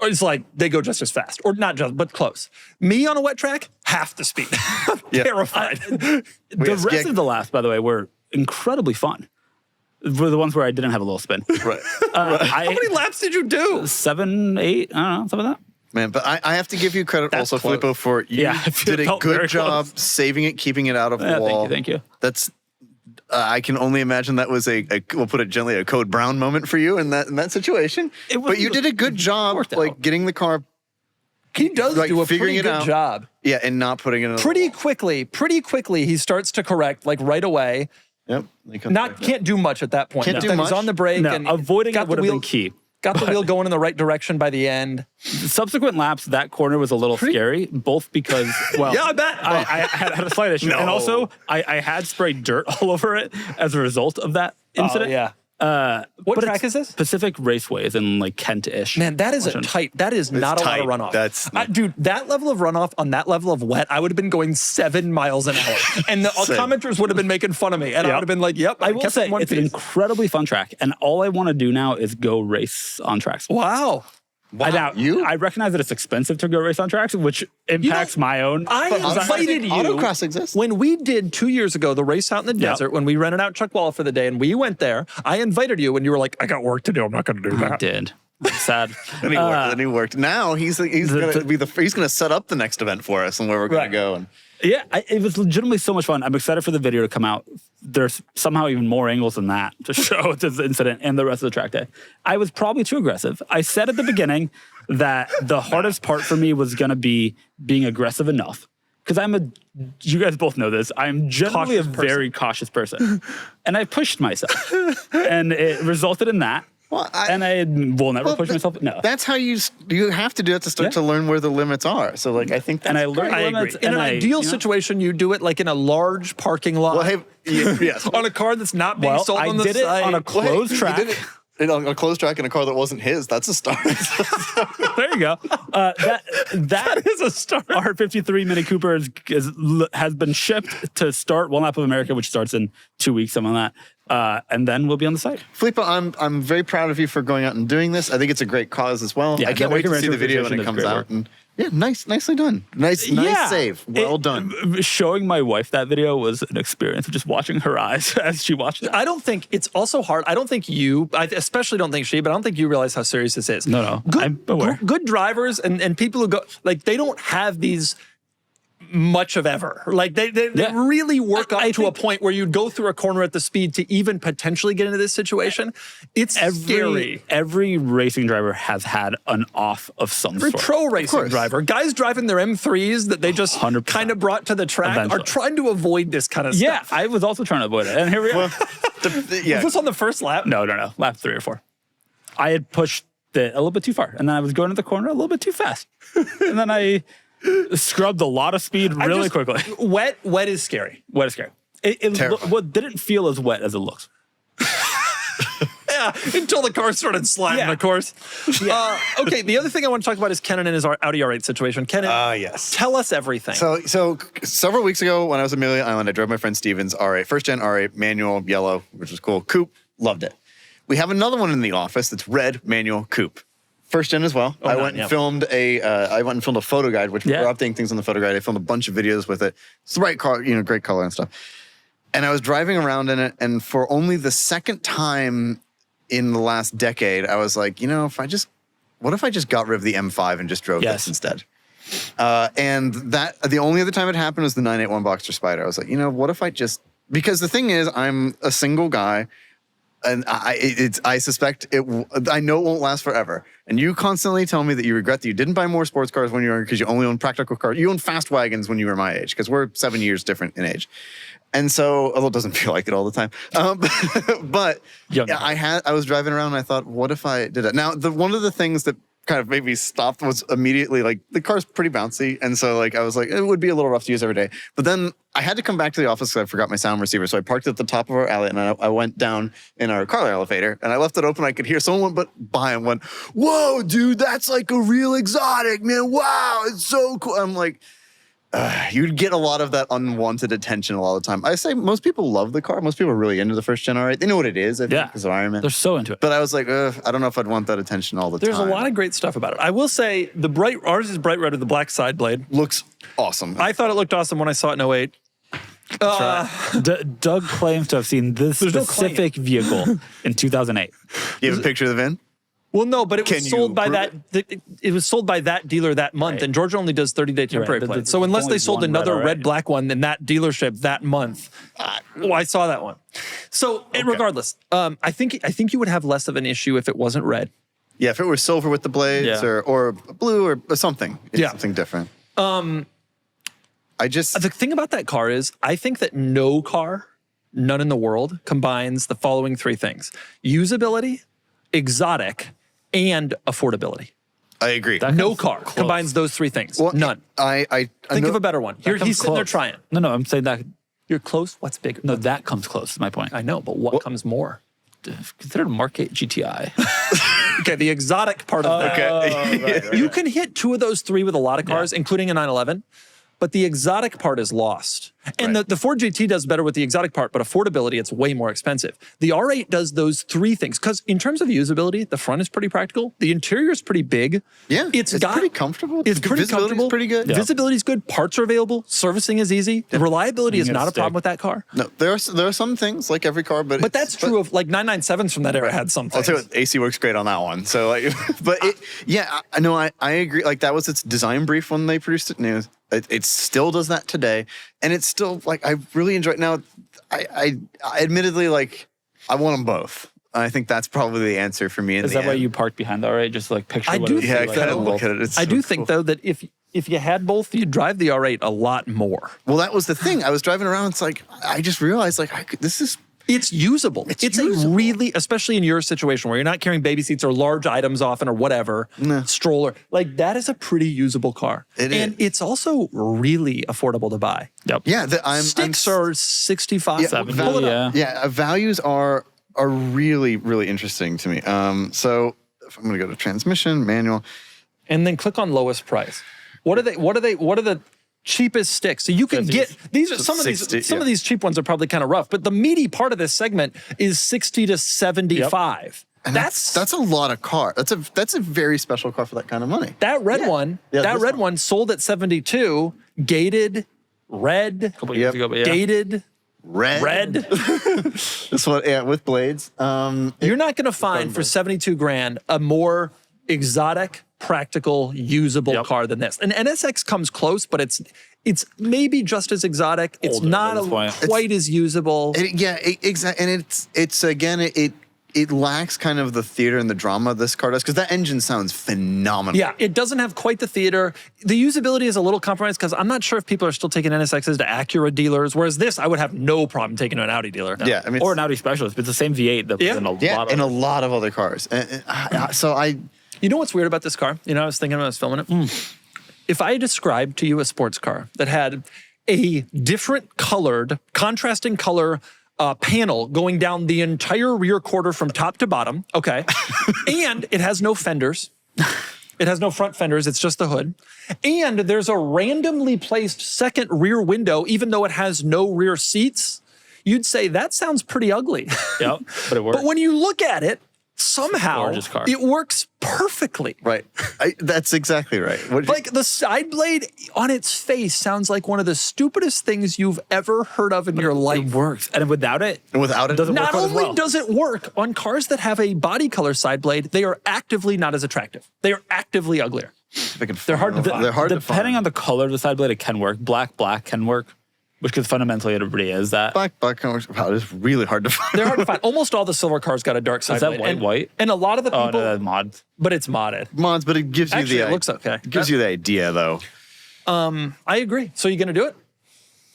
it's like they go just as fast, or not just, but close. Me on a wet track, half the speed. Yeah. Terrified. The Yes, rest yeah. of the laps, by the way, were incredibly fun. Were the ones where I didn't have a little spin. Right. How many laps did you do? 7, 8, I don't know, something like that. Man, but I have to give you credit That's also, close. Filippo, for you Yeah, it did a felt very good job close. saving it, keeping it out of the wall. Thank you. That's I can only imagine that was we'll put it gently, a Code Brown moment for you in that situation. But you did a good job, worked like out. getting the car, He does like, do a figuring pretty it good out. job. yeah, and not putting it in. Pretty quickly, he starts to correct, like right away. Yep. Can't do much at that point. Can't But do then much. He's on the brake No, and avoiding got it would the have been wheel- key. Got the wheel going in the right direction by the end. Subsequent laps, that corner was a little scary, both because, well, Yeah, I bet. I had a slight issue. And also, I had sprayed dirt all over it as a result of that incident. yeah. What But track it's is this? Pacific Raceways in like Kent-ish. Man, that is that is not a lot of tight. runoff. That's- dude, that level of runoff on that level of wet, I would have been going 7 miles an hour. And the Same. commenters would have been making fun of me. And I would have been like, yep, I will kept it say in one it's an piece. incredibly fun track, and all I want to do now is go race on tracks. Wow. I recognize that it's expensive to go race on tracks, which impacts my own. I invited you. Autocross exists. When we did 2 years ago the race out in the desert, when we rented out Chuck Wall for the day and we went there, I invited you and you were like, I got work to do. I'm not going to do I that. did. Sad. And he worked. Now he's gonna set up the next event for us and where we're gonna Right. go. And Yeah, it was legitimately so much fun. I'm excited for the video to come out. There's somehow even more angles than that to show this incident and the rest of the track day. I was probably too aggressive. I said at the beginning that the hardest part for me was going to be being aggressive enough. because you guys both know this, I'm generally Cautious a person. very cautious person. And I pushed myself. And it resulted in that. Well, and I will never push myself. No. That's how you have to do it to start to learn where the limits are. So like I think that's And I learned I limits. agree. In an ideal situation, you do it like in a large parking lot. Well, hey, yes. on a car that's not being Well, sold I on the did it site. on a closed track. You did it on a closed track in a car that wasn't his. That's a start. There you go. That is a start. R53 Mini Cooper has been shipped to start One Lap of America, which starts in 2 weeks, something like that. And then we'll be on the site. Filippo, I'm very proud of you for going out and doing this. I think it's a great cause as well. Yeah, I can't wait to see the Retro video when it is comes great out. work. And yeah, nicely done. Nice save. Well done. Showing my wife that video was an experience of just watching her eyes as she watched it. I don't think it's also hard. I don't think I especially don't think she, but I don't think you realize how serious this is. No. I'm aware. Good drivers and people who go, like, they don't have these much of ever. Like they really work up to a point where you'd go through a corner at the speed to even potentially get into this situation. It's scary. Every racing driver has had an off of some Every sort. pro racing driver, guys driving their M3s that they just 100%. kind of brought to the track Eventually. are trying to avoid this kind of Yeah, stuff. I was also trying to avoid it. And here we are. Yeah. Was this on the first lap? No. Lap 3 or 4. I had pushed it a little bit too far. And then I was going to the corner a little bit too fast. And then I scrubbed a lot of speed really quickly. Wet is scary. Wet is scary. It didn't feel as wet as it looks. Yeah, until the car started sliding, of course. Okay, the other thing I want to talk about is Kennan and his Audi R8 situation. Kennan, yes. tell us everything. So several weeks ago when I was at Amelia Island, I drove my friend Steven's R8, first gen R8, manual, yellow, which was cool. Coupe, loved it. We have another one in the office that's red, manual, coupe. First gen as well. I went and filmed a photo guide, which we're updating things on the photo guide. I filmed a bunch of videos with it. It's the right car, great color and stuff. And I was driving around in it, and for only the second time in the last decade, I was like, what if I just got rid of the M5 and just drove this instead? And that the only other time it happened was the 981 Boxster Spider. I was like, what if I just, because the thing is, I'm a single guy. And I suspect I know it won't last forever. And you constantly tell me that you regret that you didn't buy more sports cars when you were younger because you only own practical cars. You own fast wagons when you were my age because we're 7 years different in age. And so, although it doesn't feel like it all the time, but I was driving around and I thought, what if I did it? Now, one of the things that kind of made me stop was immediately like the car's pretty bouncy, and so like I was like it would be a little rough to use every day. But then I had to come back to the office because I forgot my sound receiver, so I parked at the top of our alley and I went down in our car elevator and I left it open. I could hear someone by and went, "Whoa, dude, that's like a real exotic, man! Wow, it's so cool." I'm like, you'd get a lot of that unwanted attention a lot of the time. I say most people love the car. Most people are really into the first gen R8. They know what it is, I think, because of Iron Man. They're so into it. But I was like, I don't know if I'd want that attention all the time. There's a lot of great stuff about it. I will say ours is bright red with the black side blade. Looks awesome. I thought it looked awesome when I saw it in 08. Doug claims to have seen this specific vehicle in 2008. You have a picture of the VIN? Well, no, but it was sold by it was sold by that dealer that month, and Georgia only does 30-day temporary plates. So unless they sold another red-black one in that dealership that month, I saw that one. So regardless, I think you would have less of an issue if it wasn't red. Yeah, if it were silver with the blades or blue or something. It's something different. The thing about that car is I think that no car, none in the world, combines the following three things: usability, exotic, and affordability. I agree. No car combines those three things. Well, none. I Think of a better one. He's sitting there trying. No, I'm saying that. You're close. What's bigger? No, that comes close, is my point. I know, but what comes more? Consider Mark 8 GTI. Okay, the exotic part of that. Okay. You can hit two of those three with a lot of cars, including a 911. But the exotic part is lost. And the Ford GT does better with the exotic part, but affordability, it's way more expensive. The R8 does those three things. Because in terms of usability, the front is pretty practical. The interior is pretty big. Yeah, it's pretty comfortable. It's pretty comfortable. Pretty good. Yeah. Visibility is good. Parts are available. Servicing is easy. The reliability is not a problem with that car. No, there are some things like every car, but that's true of like 997s from that era had some things. I'll tell you what, AC works great on that one. So, I agree. Like that was its design brief when they produced it new. It still does that today, and it's still like I really enjoy it. Now, I admittedly like I want them both. I think that's probably the answer for me. Is that why you parked behind the R8? Just like picture. I do. Yeah, I kind of look at it. I do think though that if if you had both, you'd drive the R8 a lot more. Well, that was the thing. I was driving around. It's like, I just realized, like, this is... It's usable. It's usable. a really, especially in your situation where you're not carrying baby seats or large items often or whatever, stroller. Like, that is a pretty usable car. And it's also really affordable to buy. Yep. Yeah. Sticks are 65. 70, Pull it up. yeah. Values are really, really interesting to me. So if I'm going to go to transmission, manual. And then click on lowest price. What are the cheapest sticks? So you can get these are some of 60, these some of these cheap ones are probably kind of rough, but the meaty part of this segment is 60 to 75. And that's a lot of car. That's a very special car for that kind of money. That red one, one sold at 72, gated, red, A couple years ago, but yeah. gated, Red. This one, yeah, with blades. You're not going to find for 72 grand a more exotic, practical, usable car than this. An NSX comes close, but it's maybe just as exotic. It's Older not at this point. quite as usable. Exactly. And it's again, it lacks kind of the theater and the drama this car does, because that engine sounds phenomenal. Yeah, it doesn't have quite the theater. The usability is a little compromised because I'm not sure if people are still taking NSXs to Acura dealers, whereas this, I would have no problem taking to an Audi dealer. Yeah, I mean, Or an Audi specialist, but it's the same V8 that was in a lot of other cars. So You know what's weird about this car? You know, I was thinking when I was filming it. If I described to you a sports car that had a different colored, contrasting color panel going down the entire rear quarter from top to bottom, okay, and it has no fenders, it has no front fenders, it's just the hood, and there's a randomly placed second rear window, even though it has no rear seats, you'd say that sounds pretty ugly. Yep, but it works. But when you look at it, somehow Gorgeous car. it works perfectly. right, that's exactly right. Like the side blade on its face sounds like one of the stupidest things you've ever heard of in your life. It works. And without it, doesn't Not work as only well. does it work on cars that have a body color side blade, they are actively not as attractive. They are actively uglier. They're hard to find. They're hard to find. Depending on the color of the side blade, it can work. Black can work, which because fundamentally everybody is that. Black cars. Wow, it's really hard to find. They're hard to find. Almost all the silver cars got a dark side Is that blade. white? And a lot of the people, Oh, no, that's mods. but it's modded. Mods, but it gives you Actually, the it looks okay. It gives you the idea, though. I agree. So you going to do it?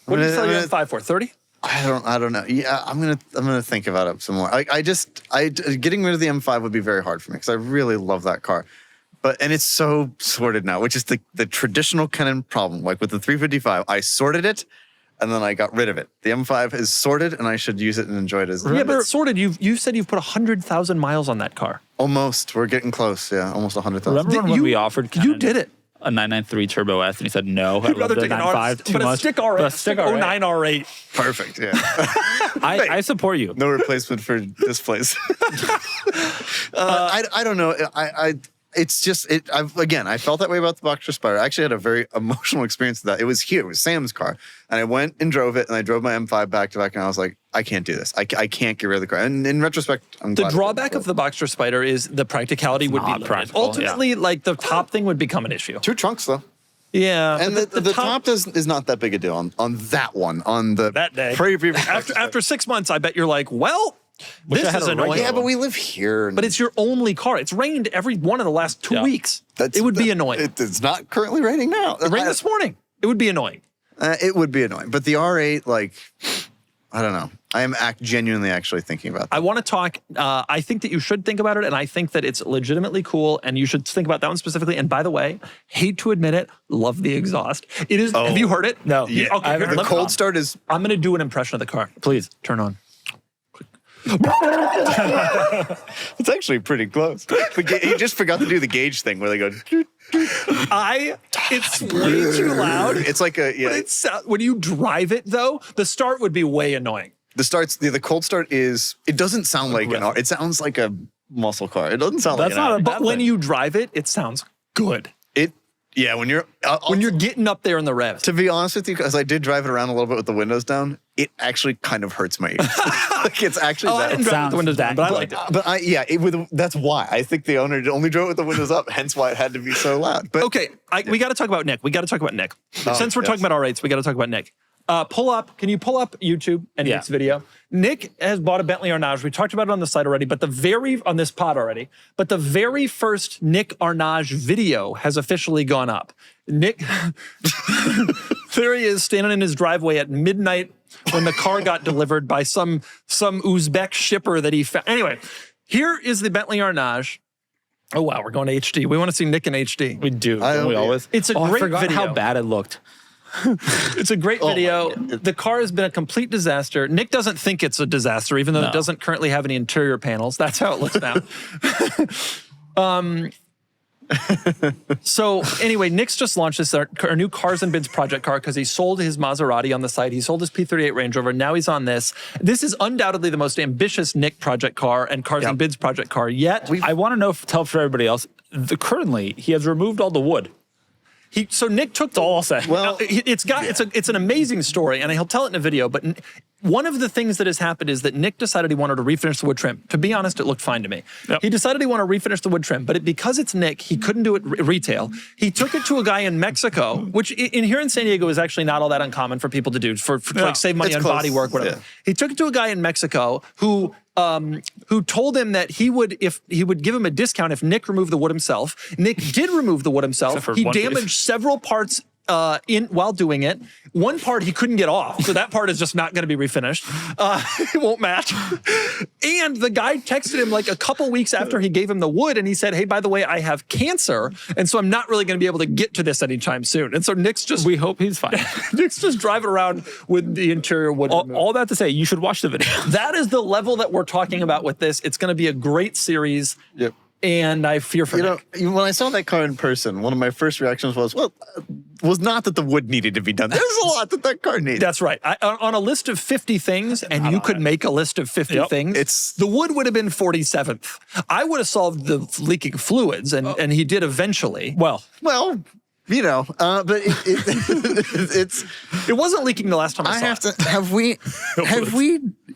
What did you sell your M5 for? 30? I don't know. Yeah, I'm gonna think about it some more. Getting rid of the M5 would be very hard for me because I really love that car. And it's so sorted now, which is the traditional Kennan problem. Like with the 355, I sorted it and then I got rid of it. The M5 is sorted and I should use it and enjoy it as Yeah, but it's sorted. You said you've put 100,000 miles on that car. almost. We're getting close. Yeah, almost 100,000. Remember when we offered Kennan You did it. a 993 Turbo S and he said no. I'd rather take an R8, but a stick R8, But a stick R8. 09 R8. Perfect. Yeah. I support you. No replacement for this place. I don't know. It's just I felt that way about the Boxer Spider. I actually had a very emotional experience with that. It was here. It was Sam's car, and I went and drove it, and I drove my M5 back to back, and I was like, I can't do this. I can't get rid of the car. And in retrospect, I'm glad. The drawback of the Boxster Spider is the practicality would be not limited. practical, Ultimately, like the top thing would become an issue. 2 trunks though. Yeah, And but the top is not that big a deal on that one, on the that day. previous. After 6 months, I bet you're like, well, Wish I this had is a annoying. Yeah, but we live here. But it's your only car. It's rained every one of the last 2 weeks. It would be annoying. It's not currently raining now. It rained this morning. It would be annoying. It would be annoying. But the R8, like, I don't know. I am genuinely actually thinking about that. I want to talk. I think that you should think about it, and I think that it's legitimately cool, and you should think about that one specifically. And by the way, hate to admit it, love the exhaust. It is. Have you heard it? No. Yeah. Okay. I haven't here, The let me- cold start is. I'm going to do an impression of the car. Please. Turn on. It's actually pretty close. He just forgot to do the gauge thing where they go. It's way too loud. It's like a yeah. But it's when you drive it though, the start would be way annoying. The cold start is. It doesn't sound like an R. It sounds like a muscle car. It doesn't sound That's like an not R. a But when you drive it, it sounds good. Yeah, when you're Getting up there in the revs. to be honest with you, because I did drive it around a little bit with the windows down, it actually kind of hurts my ears. Like it's actually I that. didn't drive with the windows down, but I good. liked it. But that's why I think the owner only drove it with the windows up. Hence why it had to be so loud. But Okay, we got to talk about Nick. We got to talk about Nick. Since we're yes. talking about R8s, we got to talk about Nick. Can you pull up YouTube and Nick's video? Nick has bought a Bentley Arnage. We talked about it on the site already, but on this pod already. But the very first Nick Arnage video has officially gone up. Nick, there he is standing in his driveway at midnight when the car got delivered by some Uzbek shipper that he found. Anyway, here is the Bentley Arnage. Oh wow, we're going to HD. We want to see Nick in HD. We do. Don't we always? It's a great I forgot video. how bad it looked. It's a great video. The car has been a complete disaster. Nick doesn't think it's a disaster, even though it doesn't currently have any interior panels. That's how it looks now. So anyway, Nick's just launched this our new Cars and Bids project car because he sold his Maserati on the site. He sold his P38 Range Rover. Now he's on this. This is undoubtedly the most ambitious Nick project car and Cars and Bids project car yet. I want to tell for everybody else, currently he has removed all the wood. So Nick took That's all I'll say. Well, it's an amazing story, and he'll tell it in a video. But one of the things that has happened is that Nick decided he wanted to refinish the wood trim. To be honest, it looked fine to me. Yep. He decided he wanted to refinish the wood trim, but because it's Nick, he couldn't do it retail. He took it to a guy in Mexico, which here in San Diego is actually not all that uncommon for people to do for like save money on body work, whatever. Yeah. He took it to a guy in Mexico who told him that he would give him a discount if Nick removed the wood himself. Nick did remove the wood himself. He damaged several parts while doing it. One part he couldn't get off, so that part is just not going to be refinished. It won't match. And the guy texted him like a couple weeks after he gave him the wood, and he said, "Hey, by the way, I have cancer, and so I'm not really going to be able to get to this anytime soon." And so we hope he's fine. Nick's just driving around with the interior wood. All that to say, you should watch the video. That is the level that we're talking about with this. It's going to be a great series. Yep. And I fear for Nick. When I saw that car in person, one of my first reactions was not that the wood needed to be done. There's a lot that car needs. That's right. On a list of 50 things, and you could make a list of 50 things, the wood would have been 47th. I would have solved the leaking fluids, and he did eventually. Well, but it wasn't leaking the last time I saw it. Have we,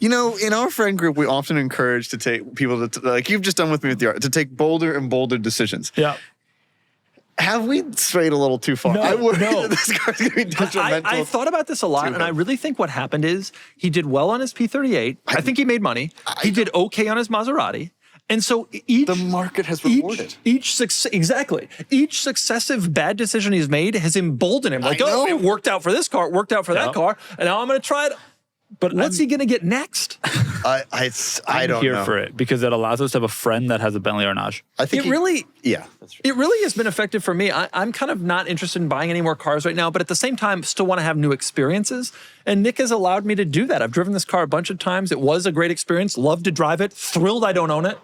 in our friend group, we often encourage to take people to, like you've just done with me with the art, to take bolder and bolder decisions. Yeah. Have we strayed a little too far? No, I worry that this car's going to be detrimental. I thought about this a lot, and I really think what happened is he did well on his P38. I think he made money. He did okay on his Maserati. And so the market has rewarded. Each successive bad decision he's made has emboldened him. Like, it worked out for this car, it worked out for that car, and now I'm going to try it. But what's he going to get next? I don't know. I'm here for it because it allows us to have a friend that has a Bentley Arnage. I think that's true. It really has been effective for me. I'm kind of not interested in buying any more cars right now, but at the same time, still want to have new experiences. And Nick has allowed me to do that. I've driven this car a bunch of times. It was a great experience. Love to drive it. Thrilled I don't own it.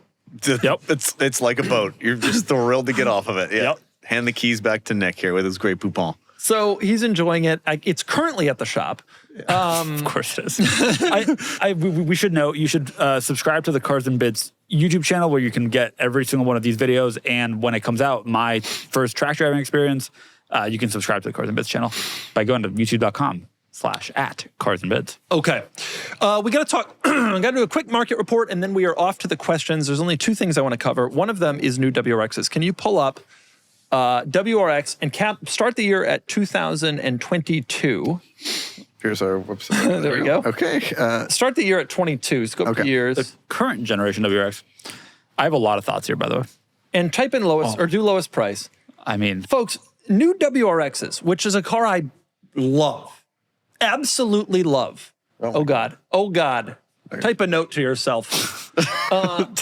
Yep. It's like a boat. You're just thrilled to get off of it. Yeah. Yep. Hand the keys back to Nick here with his great poupon. So he's enjoying it. It's currently at the shop. Of course it is. We should know, you should subscribe to the Cars and Bids YouTube channel where you can get every single one of these videos. And when it comes out, my first track driving experience, you can subscribe to the Cars and Bids channel by going to youtube.com/@carsandbids. Okay. We got to talk, we got to do a quick market report, and then we are off to the questions. There's only two things I want to cover. One of them is new WRXs. Can you pull up WRX and start the year at 2022? Here's our website. There we go. Okay. Start the year at 22. Scope the years. The current generation WRX. I have a lot of thoughts here, by the way. And type in lowest or do lowest price. I mean, folks, new WRXs, which is a car I love, absolutely love. Oh God. Type a note to yourself.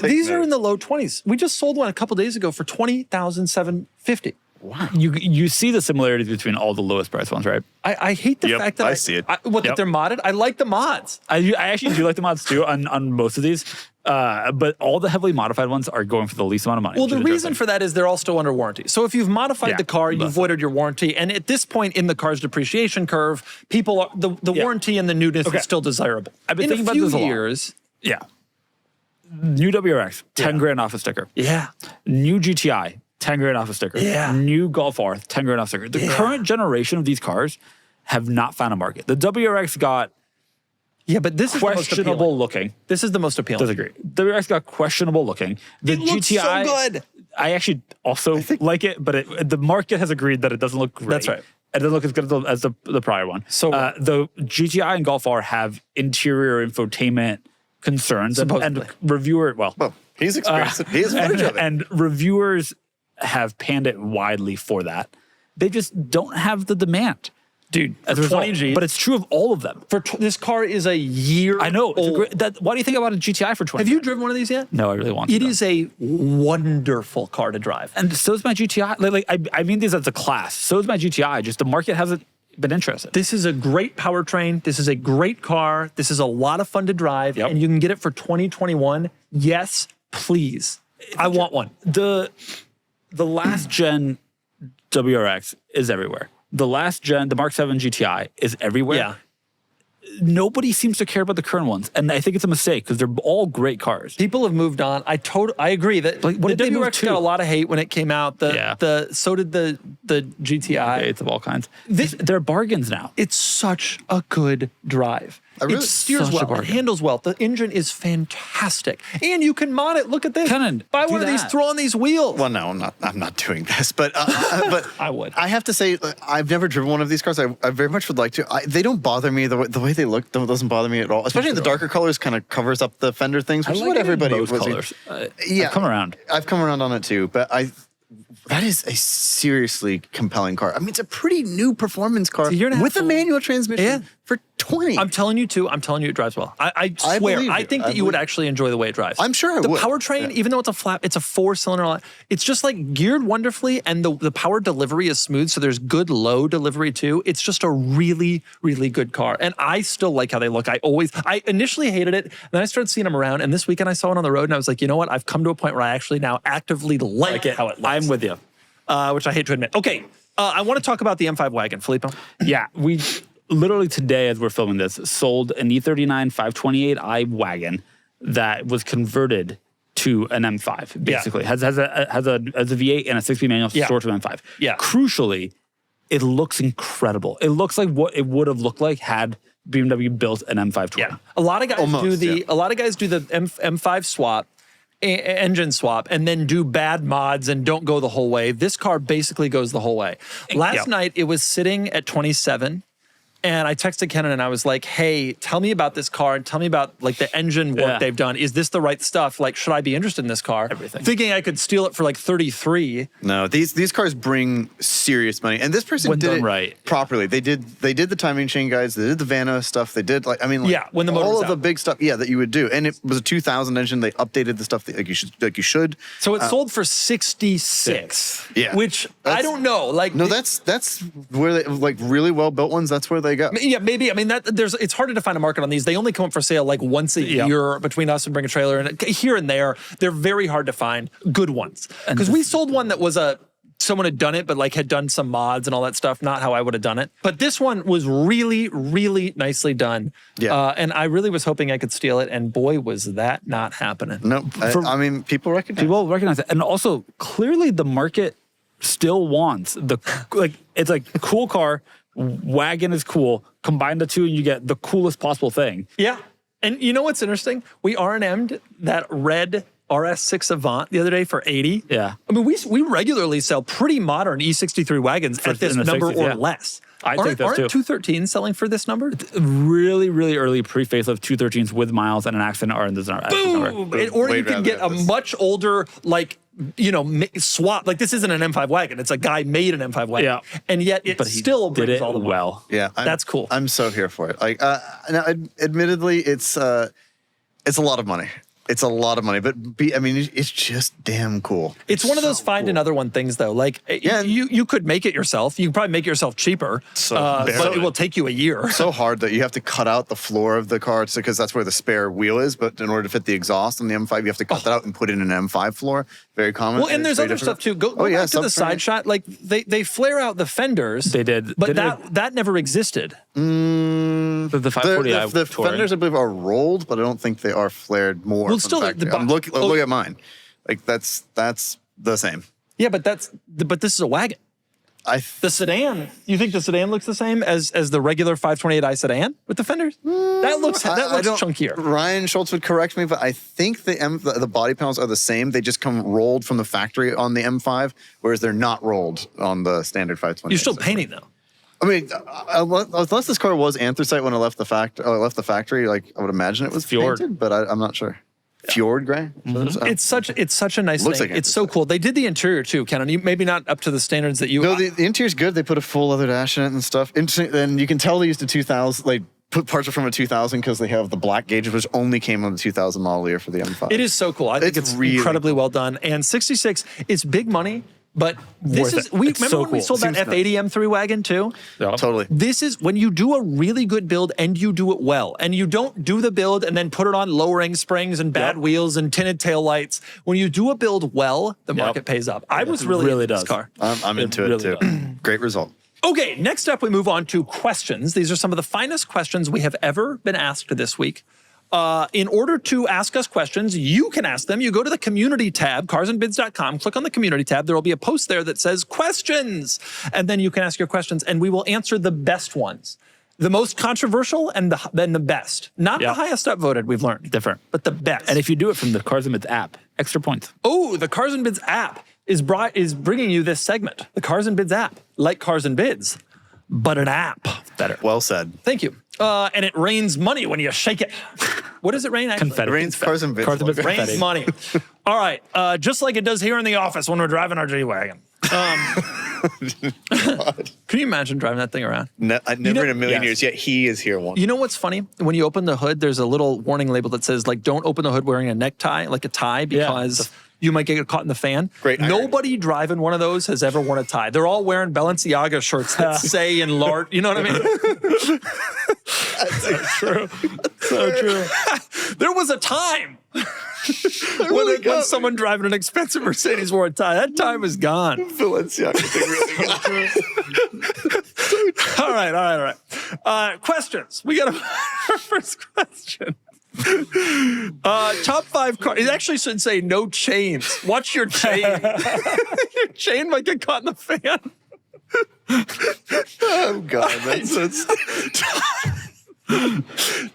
These are in the low 20s. We just sold one a couple days ago for $20,750. Wow. You see the similarities between all the lowest price ones, right? I hate the fact that I see it. That they're modded. I like the mods. I actually do like the mods too on most of these. But all the heavily modified ones are going for the least amount of money. Well, the reason for that is they're all still under warranty. So if you've modified the car, you've voided your warranty. And at this point in the car's depreciation curve, people are, the warranty and the newness is still desirable. I've been thinking about this a lot. Yeah. New WRX, 10 grand off a sticker. Yeah. New GTI, 10 grand off a sticker. Yeah. New Golf R, 10 grand off a sticker. The current generation of these cars have not found a market. The WRX got but this is questionable looking. This is the most appealing. Disagree. WRX got questionable looking. The GTI looks so good. I actually also like it, but the market has agreed that it doesn't look great. That's right. It doesn't look as good as the prior one. So the GTI and Golf R have interior infotainment concerns, and He's experienced it. He has footage of it. and reviewers have panned it widely for that. They just don't have the demand. Dude, As a for result. 20 G. But it's true of all of them. This car is a year I know. It's a old. great, why do you think about a GTI for 20? Have you driven one of these yet? No, I really want to. It is a wonderful car to drive. And so is my GTI. I mean this as a class. So is my GTI. Just the market hasn't been interested. This is a great powertrain. This is a great car. This is a lot of fun to drive. Yep. And you can get it for 2021. Yes, please. I want one. The last gen WRX is everywhere. The last gen, the Mark 7 GTI is everywhere. Yeah. Nobody seems to care about the current ones, and I think it's a mistake because they're all great cars. People have moved on. I agree that Like, what the did they move WRX to? got a lot of hate when it came out. Yeah. So did the GTI. It's of all kinds. They're bargains now. It's such a good drive. really- It steers Such a well. It bargain. handles well. The engine is fantastic. And you can mod it. Look at this. Kennan, Buy do one of these, that. throw on these wheels. Well, no, I'm not doing this, but I would. I have to say, I've never driven one of these cars. I very much would like to. They don't bother me. The way they look doesn't bother me at all. Especially the darker colors kind of covers up the fender things, which is what everybody most was. colors. Yeah, I've come around. I've come around on it too, but that is a seriously compelling car. I mean, it's a pretty new performance car a year and a half with a old. manual transmission Yeah. for 20. I'm telling you it drives well. I I swear. believe I you. think I that you would believe- actually enjoy the way it drives. I'm sure I the would. powertrain, Yeah. even though it's it's a 4-cylinder. It's just like geared wonderfully, and the power delivery is smooth. So there's good low delivery too. It's just a really, really good car, and I still like how they look. I initially hated it, and then I started seeing them around. And this weekend I saw it on the road, and I was like, you know what? I've come to a point where I actually now actively like how it looks. I'm with you. Which I hate to admit. Okay, I want to talk about the M5 wagon, Filippo. Yeah, we literally today, as we're filming this, sold an E39 528i wagon that was converted to an M5. Basically, has a V8 and a 6-speed manual, short to M5. Yeah. Crucially, it looks incredible. It looks like what it would have looked like had BMW built an M520. Yeah, a lot of guys Almost, A lot of guys do the M5 swap, engine swap, and then do bad mods and don't go the whole way. This car basically goes the whole way. Last night it was sitting at 27. And I texted Kennan and I was like, hey, tell me about this car and tell me about like the engine work they've done. Is this the right stuff? Like, should I be interested in this car? Everything. Thinking I could steal it for like 33. No, these cars bring serious money, and this person When did done it right. properly. They did the timing chain guides. They did the Vano stuff. They did when the motor all was of the out. big stuff. Yeah, that you would do, and it was a 2000 engine. They updated the stuff that you should. So it sold for 66. Yeah. Which I don't know. Like, No, that's where they like really well built ones. That's where they go. yeah, maybe. I mean, it's harder to find a market on these. They only come up for sale like once a year between us and Bring a Trailer, and here and there, they're very hard to find good ones. Because we sold one that was someone had done it, but like had done some mods and all that stuff. Not how I would have done it. But this one was really, really nicely done. Yeah. And I really was hoping I could steal it, and boy, was that not happening. No, I mean people recognize. People recognize it. And also, clearly the market still wants it's like cool car, wagon is cool, combine the two and you get the coolest possible thing. Yeah. And you know what's interesting? We R&M'd that red RS6 Avant the other day for 80. Yeah. I mean, we regularly sell pretty modern E63 wagons at this in the number 60s, or yeah. less. I think that's aren't too. 213 selling for this number? Really, really early pre-facelift 213s with miles and an accident are in this number. Boom! Or Way you can rather get a have this. much older, like, swap. Like, this isn't an M5 wagon. It's a guy made an M5 wagon. Yeah. And yet it But he still did brings it all the way. well. Yeah, That's cool. I'm so here for it. Like, now, admittedly, it's a lot of money. It's a lot of money, but it's just damn cool. It's one of those find another one things, though. Like, Yeah. you could make it yourself. You could probably make it yourself cheaper, but barely. it will take you a year. So hard that you have to cut out the floor of the car because that's where the spare wheel is. But in order to fit the exhaust on the M5, you have to cut that out and put in an M5 floor. Very common. Well, and It's there's very other difficult. stuff too. Go back to the subframe. side shot. Like they flare out the fenders. They did. But They that never existed. The 540i The touring. fenders, I believe, are rolled, but I don't think they are flared more. Well, from still, the the factory. bo- Look at mine. Like that's the same. Yeah, but this is a wagon. The sedan. You think the sedan looks the same as the regular 528i sedan with the fenders? That looks I don't- chunkier. Ryan Schultz would correct me, but I think the body panels are the same. They just come rolled from the factory on the M5, whereas they're not rolled on the standard 528. You're still painting though. I mean, unless this car was anthracite when it left the factory, like I would imagine it was Fjord. painted, but I'm not sure. Fjord gray. It's such a nice Looks thing. like It's so cool. They did the interior too, Kennan. Maybe not up to the standards that you. No, the interior's good. They put a full leather dash in it and stuff. And you can tell they used a 2000. Like put parts from a 2000 because they have the black gauge, which only came on the 2000 model year for the M5. It is so cool. I think It's it's really incredibly well done. And 66, it's big money, but this Worth is. it. We It's remember so when we cool. sold that Seems F80 M3 wagon too. Yeah. Totally. This is when you do a really good build and you do it well, and you don't do the build and then put it on lowering springs and bad wheels and tinted taillights. When you do a build well, the market pays up. I was really really into this does. car. I'm into really it too. Great result. Okay, next up we move on to questions. These are some of the finest questions we have ever been asked this week. In order to ask us questions, you can ask them. You go to the community tab, carsandbids.com, click on the community tab. There will be a post there that says questions. And then you can ask your questions and we will answer the best ones. The most controversial and then the best. Not the highest upvoted, we've learned. Different. But the best. And if you do it from the Cars and Bids app, extra points. Oh, the Cars and Bids app is bringing you this segment. The Cars and Bids app, like Cars and Bids, but an app. Better. Well said. Thank you. And it rains money when you shake it. What does it rain? Actually? Confetti. Rains Cars and Bids. Cars and Bids Rains confetti. money. All right. Just like it does here in the office when we're driving our G-Wagon. Can you imagine driving that thing around? Never in a million years, yet he is here one. You know what's funny? When you open the hood, there's a little warning label that says, like, don't open the hood wearing a necktie, like a tie, because you might get caught in the fan. Great irony. Nobody driving one of those has ever worn a tie. They're all wearing Balenciaga shirts that say in large, you know what I mean? That's so true. So true. There was a time when someone driving an expensive Mercedes wore a tie. That time is gone. Balenciaga thing really got All right. Questions. We got our first question. Top 5 cars. It actually should say no chains. Watch your chain. Your chain might get caught in the fan. Oh God, that's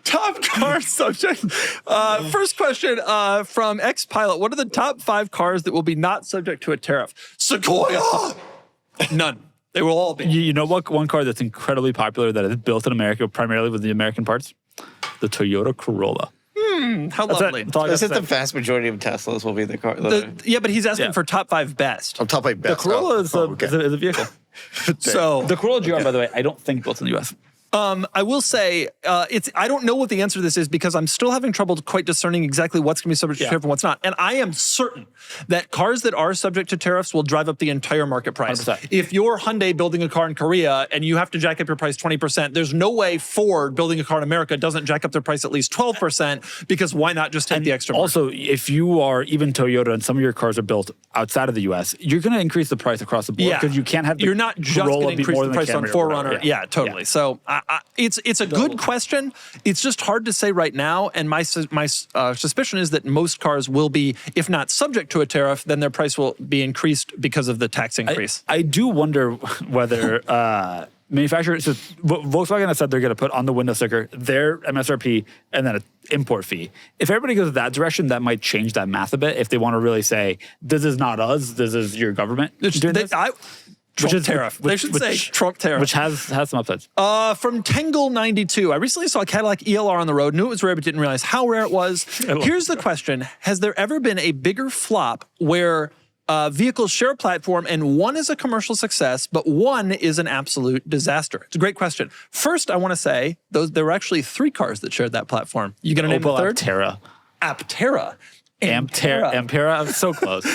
Top car subject. First question from X-Pilot. What are the top 5 cars that will be not subject to a tariff? Sequoia. None. They will all be. You know what? One car that's incredibly popular that is built in America primarily with the American parts? The Toyota Corolla. How That's lovely. it. That's all I got Is to it say. the vast majority of Teslas will be the car? Yeah, but he's asking Yeah. for top 5 best. on top of The Corolla is a vehicle. So The Corolla GR, by the way, I don't think built in the U.S. I will say I don't know what the answer to this is because I'm still having trouble quite discerning exactly what's going to be subject to tariff and what's not. And I am certain that cars that are subject to tariffs will drive up the entire market price. 100%. If you're Hyundai building a car in Korea and you have to jack up your price 20%, there's no way Ford building a car in America doesn't jack up their price at least 12% because why not just take the extra mark? Also, if you are even Toyota and some of your cars are built outside of the U.S., you're going to increase the price across the board because you can't have the You're not just Corolla going to be increase more the than price on Camry or Forerunner. whatever. Yeah, totally. So it's a good question. It's just hard to say right now. And my suspicion is that most cars will be, if not subject to a tariff, then their price will be increased because of the tax increase. I do wonder whether manufacturers, so Volkswagen has said they're going to put on the window sticker their MSRP and then an import fee. If everybody goes that direction, that might change that math a bit. If they want to really say, this is not us, this is your government. doing this. Trump tariff. They should say Trump tariff. Which has some upsides. From Tangle92. I recently saw a Cadillac ELR on the road. Knew it was rare, but didn't realize how rare it was. Here's the question. Has there ever been a bigger flop where vehicles share a platform and one is a commercial success, but one is an absolute disaster? It's a great question. First, I want to say there were actually 3 cars that shared that platform. You going to name the third? Aptera. Aptera. Ampera. I'm so close.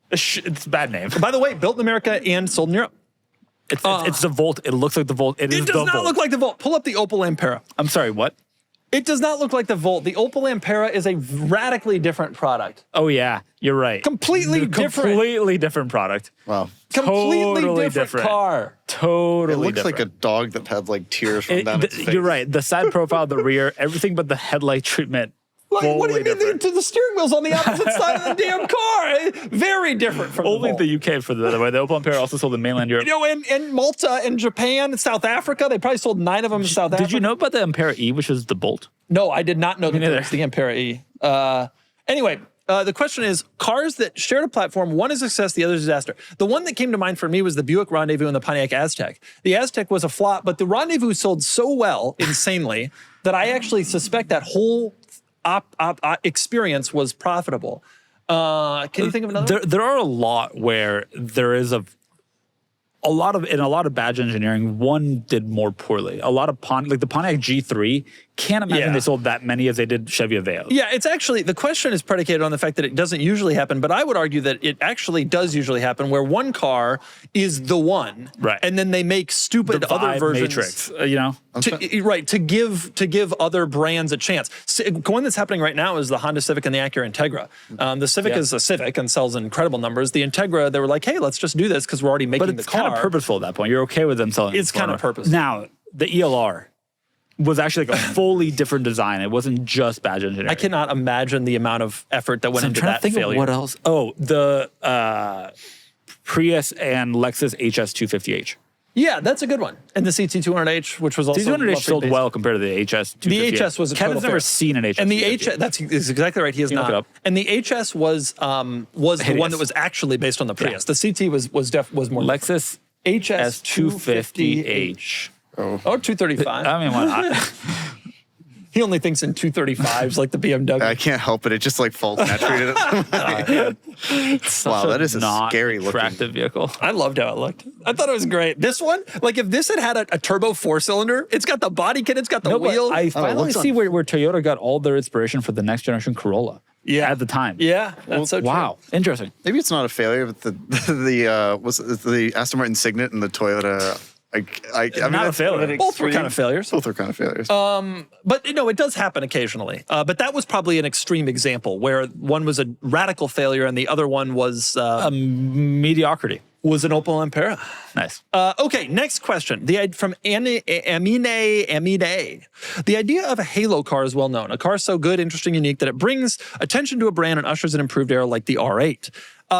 It's a bad name. By the way, built in America and sold in Europe. It's the Volt. It looks like the Volt. It does not look like the Volt. Pull up the Opel Ampera. I'm sorry, what? It does not look like the Volt. The Opel Ampera is a radically different product. Oh, yeah. You're right. Completely different. Completely different product. wow. Completely Totally different car. Totally It looks different. like a dog that had like tears from down its face. You're right. The side profile, the rear, everything but the headlight treatment. Like, what do you totally mean? The steering wheel's on the opposite side of the damn car. Very different from Only the Volt. the UK for the way. The Opel Ampera also sold in mainland Europe. You know, in Malta and Japan and South Africa, they probably sold 9 of them in South Africa. Did you know about the Ampera E, which is the Bolt? No, I did not know that neither. it was the Ampera E. Anyway, The question is, cars that shared a platform, one is a success, the other is a disaster. The one that came to mind for me was the Buick Rendezvous and the Pontiac Aztek. The Aztek was a flop, but the Rendezvous sold so well, insanely, that I actually suspect that whole experience was profitable. Can you think of another? There are a lot where there is in a lot of badge engineering, one did more poorly. A lot of like the Pontiac G3, can't imagine they sold that many as they did Chevy Aveo. Yeah, it's actually, the question is predicated on the fact that it doesn't usually happen, but I would argue that it actually does usually happen where one car is the one, right? And then they make stupid the other vibe versions. Matrix, you know? To give other brands a chance. One that's happening right now is the Honda Civic and the Acura Integra. The Civic is a Civic and sells incredible numbers. The Integra, they were like, hey, let's just do this because we're already making the car. But it's kind of purposeful at that point. You're okay with them selling. It's kind of purposeful. Now, the ELR was actually like a fully different design. It wasn't just badge engineering. I cannot imagine the amount of effort that went into that failure. What else? Oh, the Prius and Lexus HS250H. Yeah, that's a good one. And the CT200H, which was also CT200H sold well compared to the HS250H. The HS was a total Kevin's never seen an HS. And the HS, that's exactly right. He has not. And the HS was the one that was actually based on the Prius. The CT was more Lexus HS250H. Oh, 235. I mean, why not? He only thinks in 235s like the BMW. I can't help it. It just like falls naturally. Wow, that is a scary looking attractive vehicle. I loved how it looked. I thought it was great. This one, like if this had a turbo 4-cylinder, it's got the body kit, it's got the wheel. I finally see where Toyota got all their inspiration for the next generation Corolla. Yeah, at the time. Yeah, that's so true. Wow, interesting. Maybe it's not a failure, but the Aston Martin Signet and the Toyota. I mean, not a failure. Both were kind of failures. Both were kind of failures. But it does happen occasionally. But that was probably an extreme example where one was a radical failure and the other one was mediocrity. Was an Opel Ampera. Nice. Okay, next question. From Amine. The idea of a halo car is well known. A car so good, interesting, unique that it brings attention to a brand and ushers an improved era like the R8.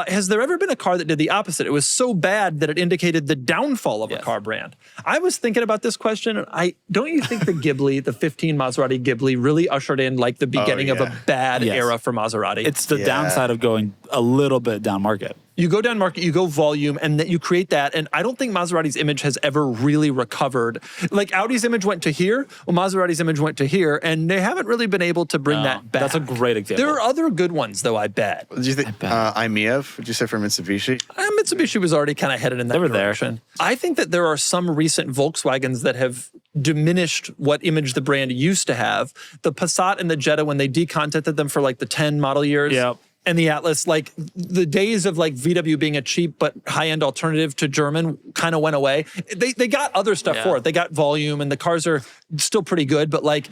Has there ever been a car that did the opposite? It was so bad that it indicated the downfall of a car brand. I was thinking about this question. Don't you think the Ghibli, the 15 Maserati Ghibli, really ushered in like the beginning of a bad era for Maserati? It's the downside of going a little bit down market. You go down market, you go volume, and that you create that. And I don't think Maserati's image has ever really recovered. Like Audi's image went to here, well, Maserati's image went to here, and they haven't really been able to bring that back. That's a great example. There are other good ones, though, I bet. Do you think IMEV, would you say for Mitsubishi? Mitsubishi was already kind of headed in that direction. I think that there are some recent Volkswagens that have diminished what image the brand used to have. The Passat and the Jetta, when they decontented them for like the 10 model years. Yep. And the Atlas, like the days of like VW being a cheap but high-end alternative to German kind of went away. They got other stuff for it. They got volume and the cars are still pretty good, but like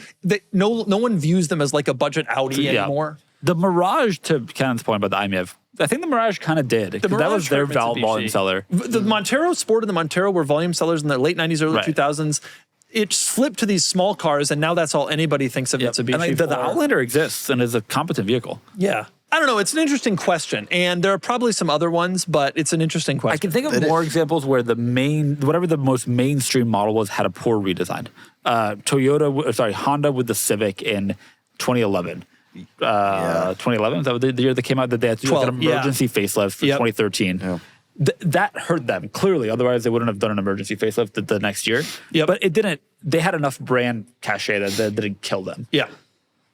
no one views them as like a budget Audi anymore. The Mirage, to Kennan's point about the IMEV, I think the Mirage kind of did. That was their volume seller. The Montero Sport and the Montero were volume sellers in the late 90s, early 2000s. It flipped to these small cars, and now that's all anybody thinks of Mitsubishi. And the Outlander exists and is a competent vehicle. Yeah. I don't know. It's an interesting question, and there are probably some other ones, but it's an interesting question. I can think of more examples where whatever the most mainstream model was, had a poor redesign. Honda with the Civic in 2011. 2011, is that the year that came out that they had to do an emergency facelift for 2013. Yeah. That hurt them, clearly. Otherwise, they wouldn't have done an emergency facelift the next year. Yep. But it didn't. They had enough brand cachet that didn't kill them. Yeah.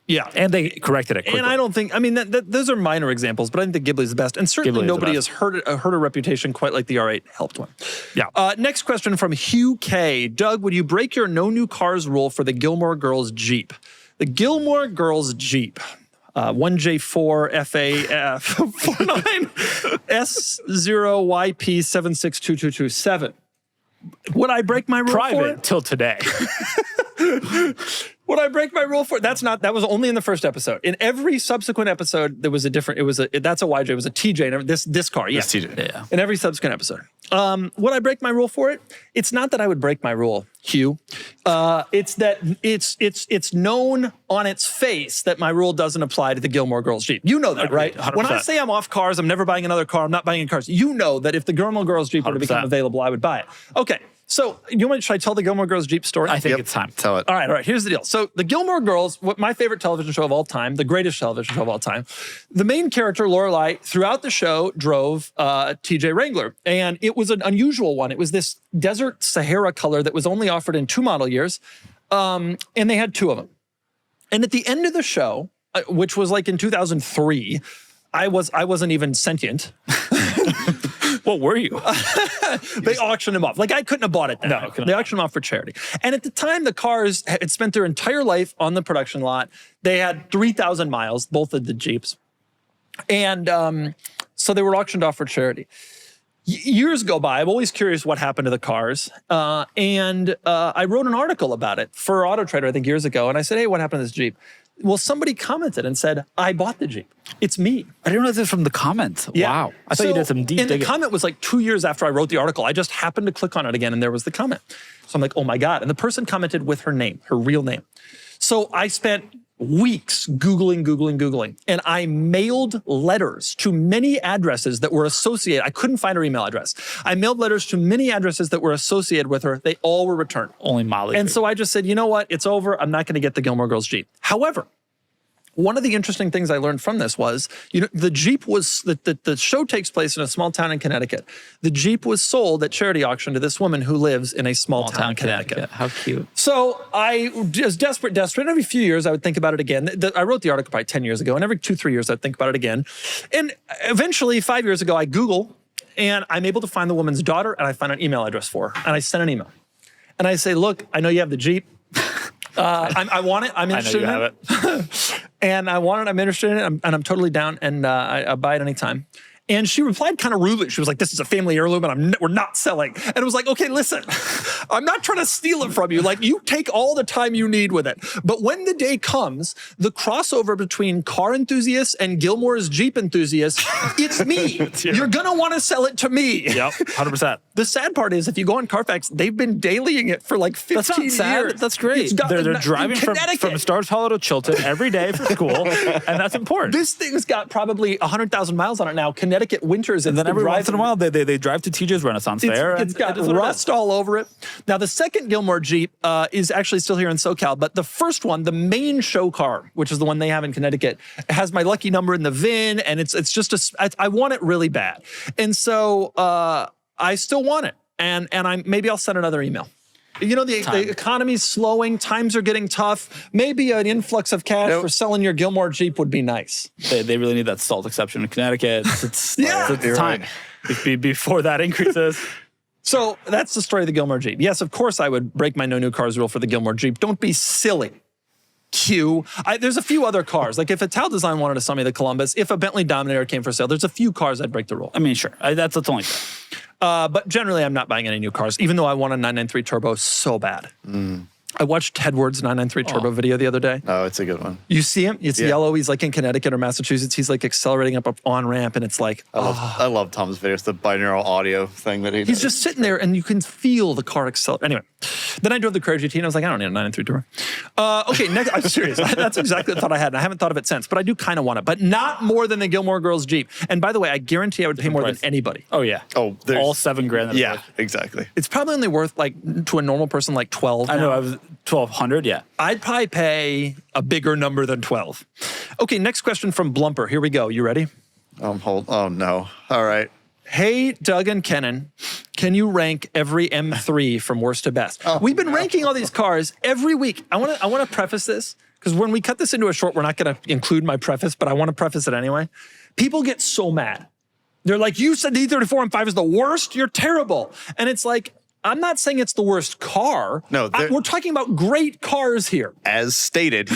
Yeah. And they corrected it quickly. And I don't think, those are minor examples, but I think the Ghibli is the best. And certainly nobody has hurt a reputation quite like the R8 helped one. Yeah. Next question from Hugh K. Doug, would you break your no new cars rule for the Gilmore Girls Jeep? The Gilmore Girls Jeep. 1J4 FAF 49 S0YP 762227. Would I break my rule for it? Private till today. Would I break my rule for it? That was only in the first episode. In every subsequent episode, there was a different, that's a YJ, it was a TJ, and this car, yes. TJ. Yeah. In every subsequent episode. Would I break my rule for it? It's not that I would break my rule, Hugh. It's that it's known on its face that my rule doesn't apply to the Gilmore Girls Jeep. You know that, right? 100%. When I say I'm off cars, I'm never buying another car, I'm not buying any cars. You know that if the Gilmore Girls Jeep were to become available, I would buy it. Okay. So, should I tell the Gilmore Girls Jeep story? I think it's time. Tell it. All right. Here's the deal. So the Gilmore Girls, my favorite television show of all time, the greatest television show of all time. The main character, Lorelai, throughout the show drove a TJ Wrangler. And it was an unusual one. It was this desert Sahara color that was only offered in 2 model years. And they had 2 of them. And at the end of the show, which was like in 2003, I wasn't even sentient. What were you? They auctioned them off. Like, I couldn't have bought it then. No, They auctioned them off for charity. And at the time, the cars had spent their entire life on the production lot. They had 3,000 miles, both of the Jeeps. And so they were auctioned off for charity. Years go by. I'm always curious what happened to the cars. And I wrote an article about it for Auto Trader, I think, years ago. And I said, hey, what happened to this Jeep? Well, somebody commented and said, I bought the Jeep. It's me. I didn't know this from the comments. Yeah. Wow. I thought you did some deep And the digging. comment was like 2 years after I wrote the article. I just happened to click on it again and there was the comment. So I'm like, oh my God. And the person commented with her name, her real name. So I spent weeks Googling. And I mailed letters to many addresses that were associated. I couldn't find her email address. I mailed letters to many addresses that were associated with her. They all were returned. Only Molly. And so I just said, you know what? It's over. I'm not going to get the Gilmore Girls Jeep. However, one of the interesting things I learned from this was, the Jeep was, the show takes place in a small town in Connecticut. The Jeep was sold at charity auction to this woman who lives in a small town in Connecticut. How cute. So I was desperate. And every few years I would think about it again. I wrote the article probably 10 years ago, and every 2-3 years I'd think about it again. And eventually, 5 years ago, I Google, and I'm able to find the woman's daughter, and I find an email address for her. And I send an email. And I say, look, I know you have the Jeep. I want it. I'm interested in it. And I want it. I'm interested in it. And I'm totally down. And I buy it anytime. And she replied kind of rudely. She was like, this is a family heirloom and we're not selling. And it was like, okay, listen, I'm not trying to steal it from you. Like, you take all the time you need with it. But when the day comes, the crossover between car enthusiasts and Gilmore's Jeep enthusiasts, it's me. You're going to want to sell it to me. Yep, 100%. The sad part is, if you go on Carfax, they've been dailying it for like 15 That's not sad. years. That's great. They're driving from Stars Hollow to Chilton every day for school, and that's important. This thing's got probably 100,000 miles on it now. Connecticut winters. And then every once in a while, they drive to TJ's Renaissance Fair. It's got rust all over it. Now, the second Gilmore Jeep is actually still here in SoCal, but the first one, the main show car, which is the one they have in Connecticut, has my lucky number in the VIN, and it's just I want it really bad. And so I still want it. And maybe I'll send another email. The economy's slowing. Times are getting tough. Maybe an influx of cash for selling your Gilmore Jeep would be nice. They really need that SALT exception in Connecticut. It's time. Right. Before that increases. So that's the story of the Gilmore Jeep. Yes, of course I would break my no new cars rule for the Gilmore Jeep. Don't be silly. There's a few other cars. Like, if Ital Design wanted to sell me the Columbus, if a Bentley Dominator came for sale, there's a few cars I'd break the rule. I mean, sure. That's only fair. But generally, I'm not buying any new cars, even though I want a 993 Turbo so bad. I watched Tedward's 993 Turbo video the other day. Oh, it's a good one. You see him? It's yellow. He's like in Connecticut or Massachusetts. He's like accelerating up on ramp, and it's like, I love Tom's videos, the binaural audio thing that he does. he's just sitting there, and you can feel the car accelerate. Anyway, then I drove the Carrera GT, and I was like, I don't need a 993 Turbo. Okay, next, I'm serious. That's exactly the thought I had, and I haven't thought of it since, but I do kind of want it, but not more than the Gilmore Girls Jeep. And by the way, I guarantee I would pay more than anybody. Oh, yeah. Oh, all $7,000. Yeah, exactly. It's probably only worth, like, to a normal person, like 12. I know. I was 1,200. Yeah. I'd probably pay a bigger number than 12. Okay, next question from Blumper. Here we go. You ready? Oh, no. All right. Hey, Doug and Kennan, can you rank every M3 from worst to best? We've been ranking all these cars every week. I want to preface this, because when we cut this into a short, we're not going to include my preface, but I want to preface it anyway. People get so mad. They're like, you said the E34 M5 is the worst? You're terrible. And it's like, I'm not saying it's the worst car. No, we're talking about great cars here. As stated,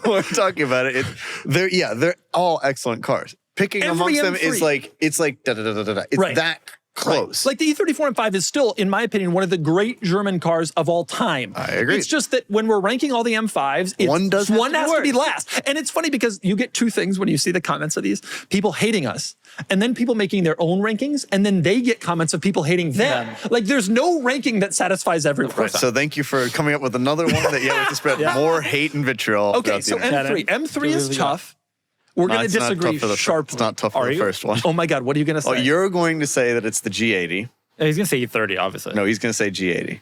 we're talking about it. They're all excellent cars. Picking Every amongst them M3. is like, it's like da-da-da-da-da. It's Right. that close. Right. Like, the E34 M5 is still, in my opinion, one of the great German cars of all time. I agree. It's just that when we're ranking all the M5s, One has to be worse. last. And it's funny because you get two things when you see the comments of these. People hating us, and then people making their own rankings, and then they get comments of people hating them. Like, there's no ranking that satisfies everyone. Right, so thank you for coming up with another one that we have to spread more hate and vitriol. Okay, so M3. M3 is tough. We're going to disagree sharply. It's not tough for the first one. Oh my God, what are you going to say? Oh, you're going to say that it's the G80. He's gonna say E30, obviously. No, he's going to say G80.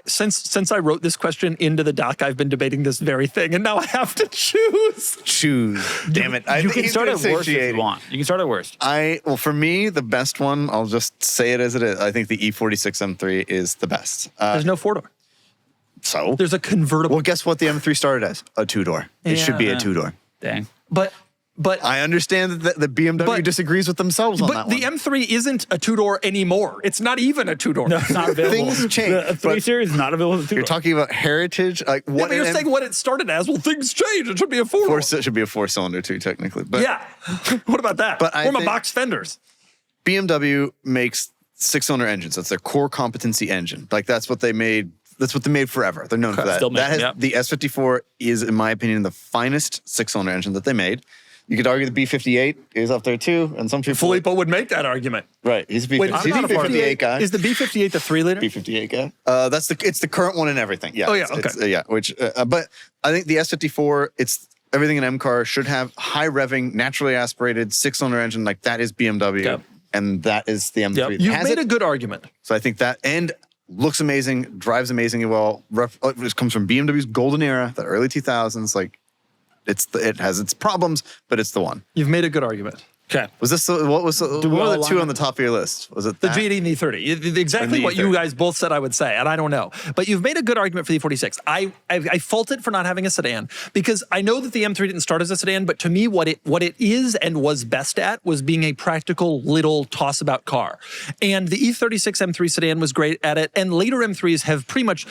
Since I wrote this question into the doc, I've been debating this very thing, and now I have to choose. Damn it. I You think can he's start gonna at say worst if G80. you want. You can start at worst. Well, for me, the best one, I'll just say it as it is. I think the E46 M3 is the best. There's no four-door. So? There's a convertible. Well, guess what the M3 started as? A two-door. It should be a two-door. Dang. But I understand that the BMW disagrees with themselves on that the one. M3 isn't a two-door anymore. It's not even a two-door. No, it's not available. Things change, The 3 but Series is not available. You're talking about heritage, like Yeah, what? but you're saying what it started as. Well, things change. It should be a four-door. It should be a four-cylinder too, technically. But Yeah. What about that? But I Or my think- box fenders. BMW makes six-cylinder engines. That's their core competency engine. Like that's what they made. That's what they made forever. They're known for that. Still making, yep. The S54 is, in my opinion, the finest six-cylinder engine that they made. You could argue the B58 is up there too, and some people. Filippo would make that argument. Right, he's a Wait, B58, I'm not a B58 guy. Is the B58 the 3-liter? B58 guy. It's the current one in everything. Yeah. Oh, yeah, it's- okay. yeah. But I think the S54, it's everything an M car should have: high revving, naturally aspirated six-cylinder engine. Like that is BMW, Yep. and that is the M3. Yep. It You has made it. a good argument. So I think that and looks amazing, drives amazingly well. It comes from BMW's golden era, the early 2000s. Like it has its problems, but it's the one. You've made a good argument. Okay. Was this what was what we were all the two line on the top of your list? Was it The that? G80 and the E30. Exactly And the what you E30. guys both said I would say, and I don't know. But you've made a good argument for the E46. I fault it for not having a sedan because I know that the M3 didn't start as a sedan, but to me, what it is and was best at was being a practical little toss-about car. And the E36 M3 sedan was great at it, and later M3s have pretty much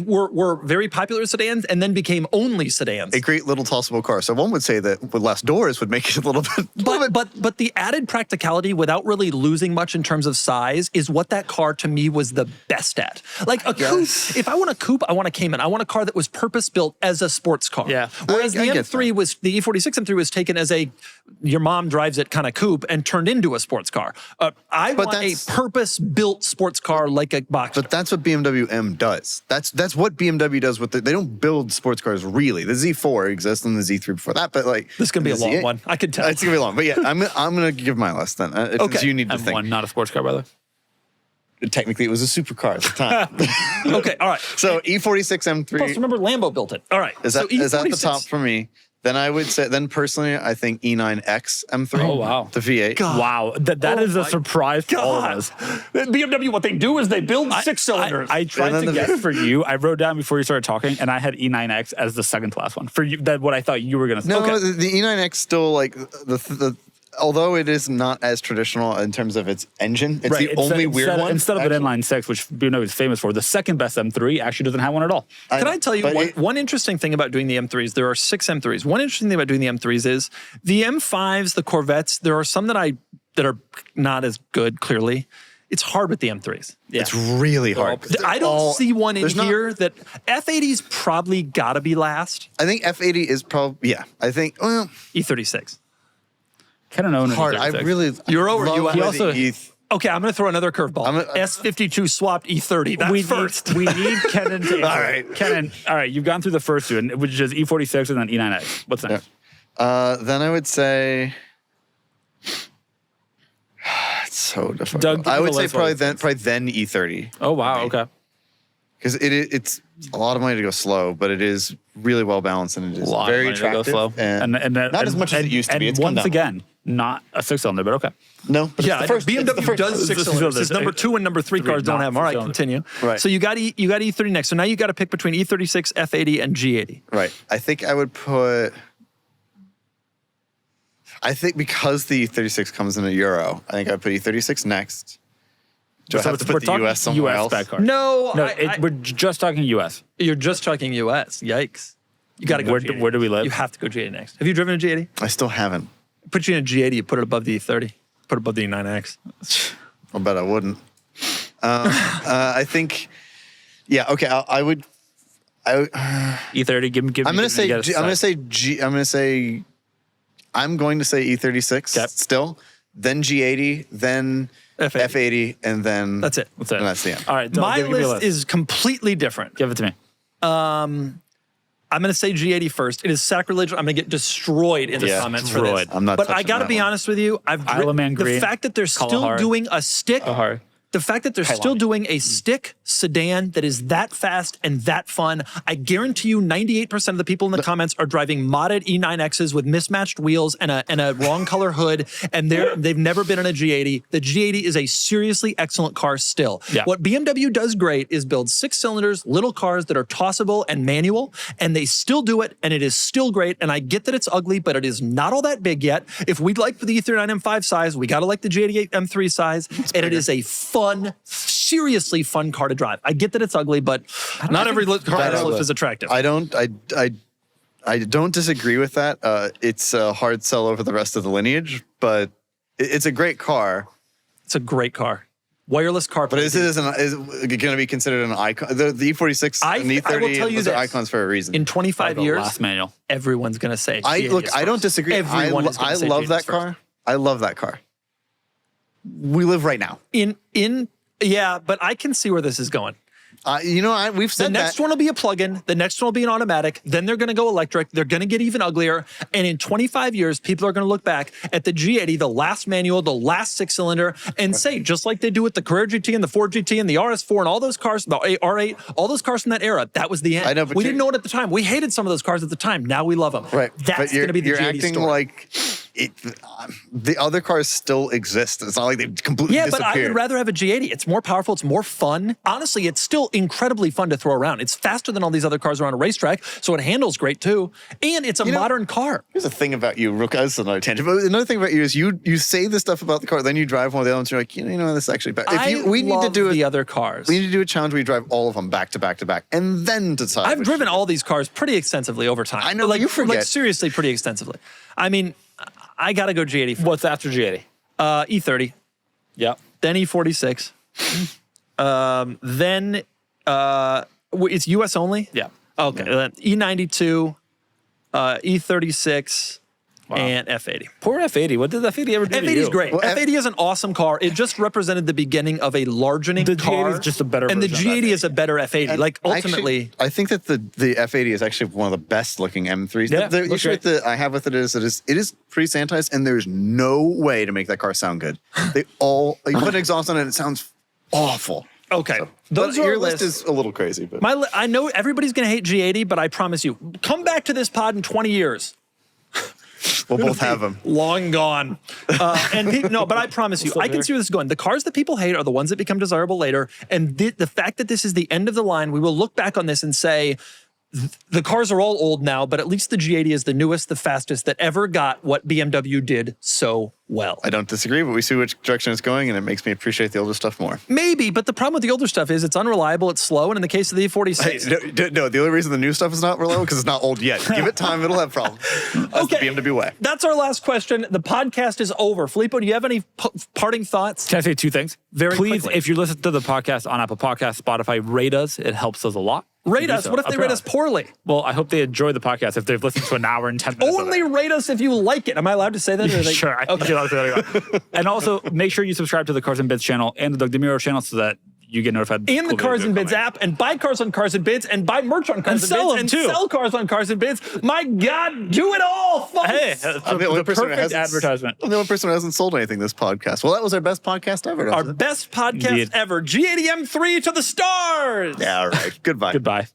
were very popular sedans and then became only sedans. A great little tossable car. So one would say that with less doors would make it a little bit. But the added practicality without really losing much in terms of size is what that car to me was the best at. Like a coupe, if I want a coupe, I want a Cayman. I want a car that was purpose built as a sports car. Yeah. Whereas I the get M3 was the E46 M3 was taken as a your mom drives it kind of coupe and turned into a sports car. I want a that's- purpose built sports car like a Boxster. But that's what BMW M does. That's what BMW does with they don't build sports cars really. The Z4 exists and the Z3 before that, but like This is gonna be a the long Z8 one. I can tell. It's gonna be long, but yeah, I'm gonna give my list then. Okay. You need to M1, think. not a sports car, by the way. Technically, it was a supercar at the time. Okay, all right. So E46 Plus, M3 remember Lambo built it. All right. is so that the E46 top for me? Then I would say, personally, I think E9X M3. Oh, wow. The V8. God. Wow, that is a my surprise to all of God. us. BMW, what they do is they build six cylinders. I tried And to then guess for you. I wrote down before you started talking, and I had E9X as the second to last one. For you, that what I thought you were going to say. No, the E9X still like the although it is not as traditional in terms of its engine, it's the only weird one. Instead of an actually. inline six, which BMW is famous for, the second best M3 actually doesn't have one at all. Can I tell you But one interesting thing about doing the M3s? There are 6 M3s. One interesting thing about doing the M3s is the M5s, the Corvettes, there are some that are not as good, clearly. It's hard with the M3s. It's really hard. I don't see one in there's not- here that F80's probably got to be last. I think F80 is probably I think E36. Kennan owned an hard. I E36. really Euro or love US? the He also- E- Okay, I'm going to throw another curveball. S52 swapped E30. That's first. We need Kennan to answer. All right. Kennan, all right, you've gone through the first two, which is E46 and then E9X. What's next? Then I would say it's so difficult. Doug, give I me would the say list while probably then E30 Oh, wow, okay. because it's a lot of money to go slow, but it is really well balanced and it is A lot very of money to go attractive. slow. And, not as much as it used to be. And It's come once down. again, not a six-cylinder, but okay. No, but Yeah, it's the first, BMW it's the first, does six six cylinders. cylinders. Number 2 and number 3 Three, cars don't not have them. All right, six-cylinder. continue. Right. So you got E30 next. So now you got to pick between E36, F80, and G80. Right. I think I would put. I think because the E36 comes in a Euro, I think I'd put E36 next. Do I have to we're put the talking US somewhere US else? spec car. No, No, we're just talking US. you're just talking US. Yikes. You got to go Where G80. where do we live? You have to go G80 next. Have you driven a G80? I still haven't. Put you in a G80, you put it above the E30. Put it above the E9X. I bet I wouldn't. I think, yeah, okay. I would. E30, give me. I'm going to say. you gotta I'm going to decide. say G. I'm going to say. I'm going to say E36 Yep. still, then G80, then F80. F80, and then That's it. That's it. And that's the end. All right, Doug, My give me a list is completely different. Give it to me. I'm going to say G80 first. It is sacrilege. I'm going to get destroyed in the Yeah, comments for this. destroyed. I'm not But I touching got to that be one. honest with you. Isle of Man the Green, fact that they're still Kalahari. doing a stick Kalahari. The fact that they're still doing a stick sedan that is that fast and that fun. I guarantee you 98% of the people in the comments are driving modded E9Xs with mismatched wheels and a wrong color hood, and they've never been in a G80. The G80 is a seriously excellent car still. Yeah. What BMW does great is build 6 cylinders, little cars that are tossable and manual, and they still do it, and it is still great. And I get that it's ugly, but it is not all that big yet. If we'd like the E39 M5 size, we gotta like the G88 M3 size, and it is a fun, seriously fun car to drive. I get that it's ugly, but not every car on this list is attractive. I don't disagree with that. It's a hard sell over the rest of the lineage, but it's a great car. It's a great car. Wireless CarPlay. But is it going to be considered an icon? The E46 and I will tell E30, you those are this. icons for a reason. In 25 The years, last manual. everyone's going to say I don't disagree. Everyone is I gonna say love G80 that is car. first. I love that car. We live right now. Yeah, but I can see where this is going. We've The said next that. one will be a plug-in. The next one will be an automatic. Then they're going to go electric. They're going to get even uglier. And in 25 years, people are going to look back at the G80, the last manual, the last 6-cylinder, and say, just like they do with the Carrera GT and the Ford GT and the RS4 and all those cars, the R8, all those cars from that era, that was the end. I know, but we didn't know it at the time. We hated some of those cars at the time. Now we love them. Right. That's going to be the you're G80 acting story. like the other cars still exist. It's not like they've completely Yeah, but disappeared. I would rather have a G80. It's more powerful. It's more fun. Honestly, it's still incredibly fun to throw around. It's faster than all these other cars around a racetrack, so it handles great too. And it's a modern car. Here's the thing about you, Rook. This is another tangent. But another thing about you is you say this stuff about the car, then you drive one of the other ones, you're like, this is actually bad. We need to do the other cars. We need to do a challenge where you drive all of them back to back to back, and then decide. I've driven all these cars pretty extensively over time. I know, like you forget. Like seriously, pretty extensively. I mean, I gotta go G80. What's after G80? E30, Yep. then E46, then it's US only. Yeah. Okay. Then E92, E36, and F80. Poor F80. What did F80 ever do to F80 is you? great. Well, F80 is an awesome car. It just represented the beginning of a largening The car. G80 is just a better and the version of G80 is a better F80. And like ultimately, I think that the F80 is actually one of the best looking M3s. Yeah, the looks issue great. that I have with it is pretty sanitized, and there's no way to make that car sound good. You put an exhaust on it, and it sounds awful. okay. Those Those are your our list lists. is a little crazy, but I know everybody's going to hate G80, but I promise you, come back to this pod in 20 years. we'll both have them. Long gone. But I promise you, I can see where this is going. The cars that people hate are the ones that become desirable later. And the fact that this is the end of the line, we will look back on this and say, the cars are all old now, but at least the G80 is the newest, the fastest that ever got what BMW did so well. I don't disagree, but we see which direction it's going, and it makes me appreciate the older stuff more. Maybe, but the problem with the older stuff is it's unreliable, it's slow, and in the case of the E46, No, the only reason the new stuff is not reliable because it's not old yet. Give it time, it'll have problems. That's the BMW way. That's our last question. The podcast is over. Filippo, do you have any parting thoughts? Can I say two things? Very Please, quickly. if you listen to the podcast on Apple Podcasts, Spotify, rate us. It helps us a lot. Rate Do us. so. What if they Up rate or us down? poorly? Well, I hope they enjoy the podcast if they've listened to an hour and 10 minutes. of Only it. rate us if you like it. Am I allowed to say that? Or are they- Sure, I think you're allowed to say that. And also, make sure you subscribe to the Cars and Bids channel and the DeMuro channel so that you get notified. And the cool Cars videos and Bids coming. app, and buy cars on Cars and Bids, and buy merch on Cars and sell Bids, them, and too. sell cars on Cars and Bids. My God, do it all, folks! Hey, that's I'm the only the person who perfect hasn't- advertisement. I'm the only person who hasn't sold anything this podcast. Well, that was our best podcast ever. Our wasn't it? best podcast Indeed. ever. G80 M3 to the stars! Yeah, all right. Goodbye. Goodbye.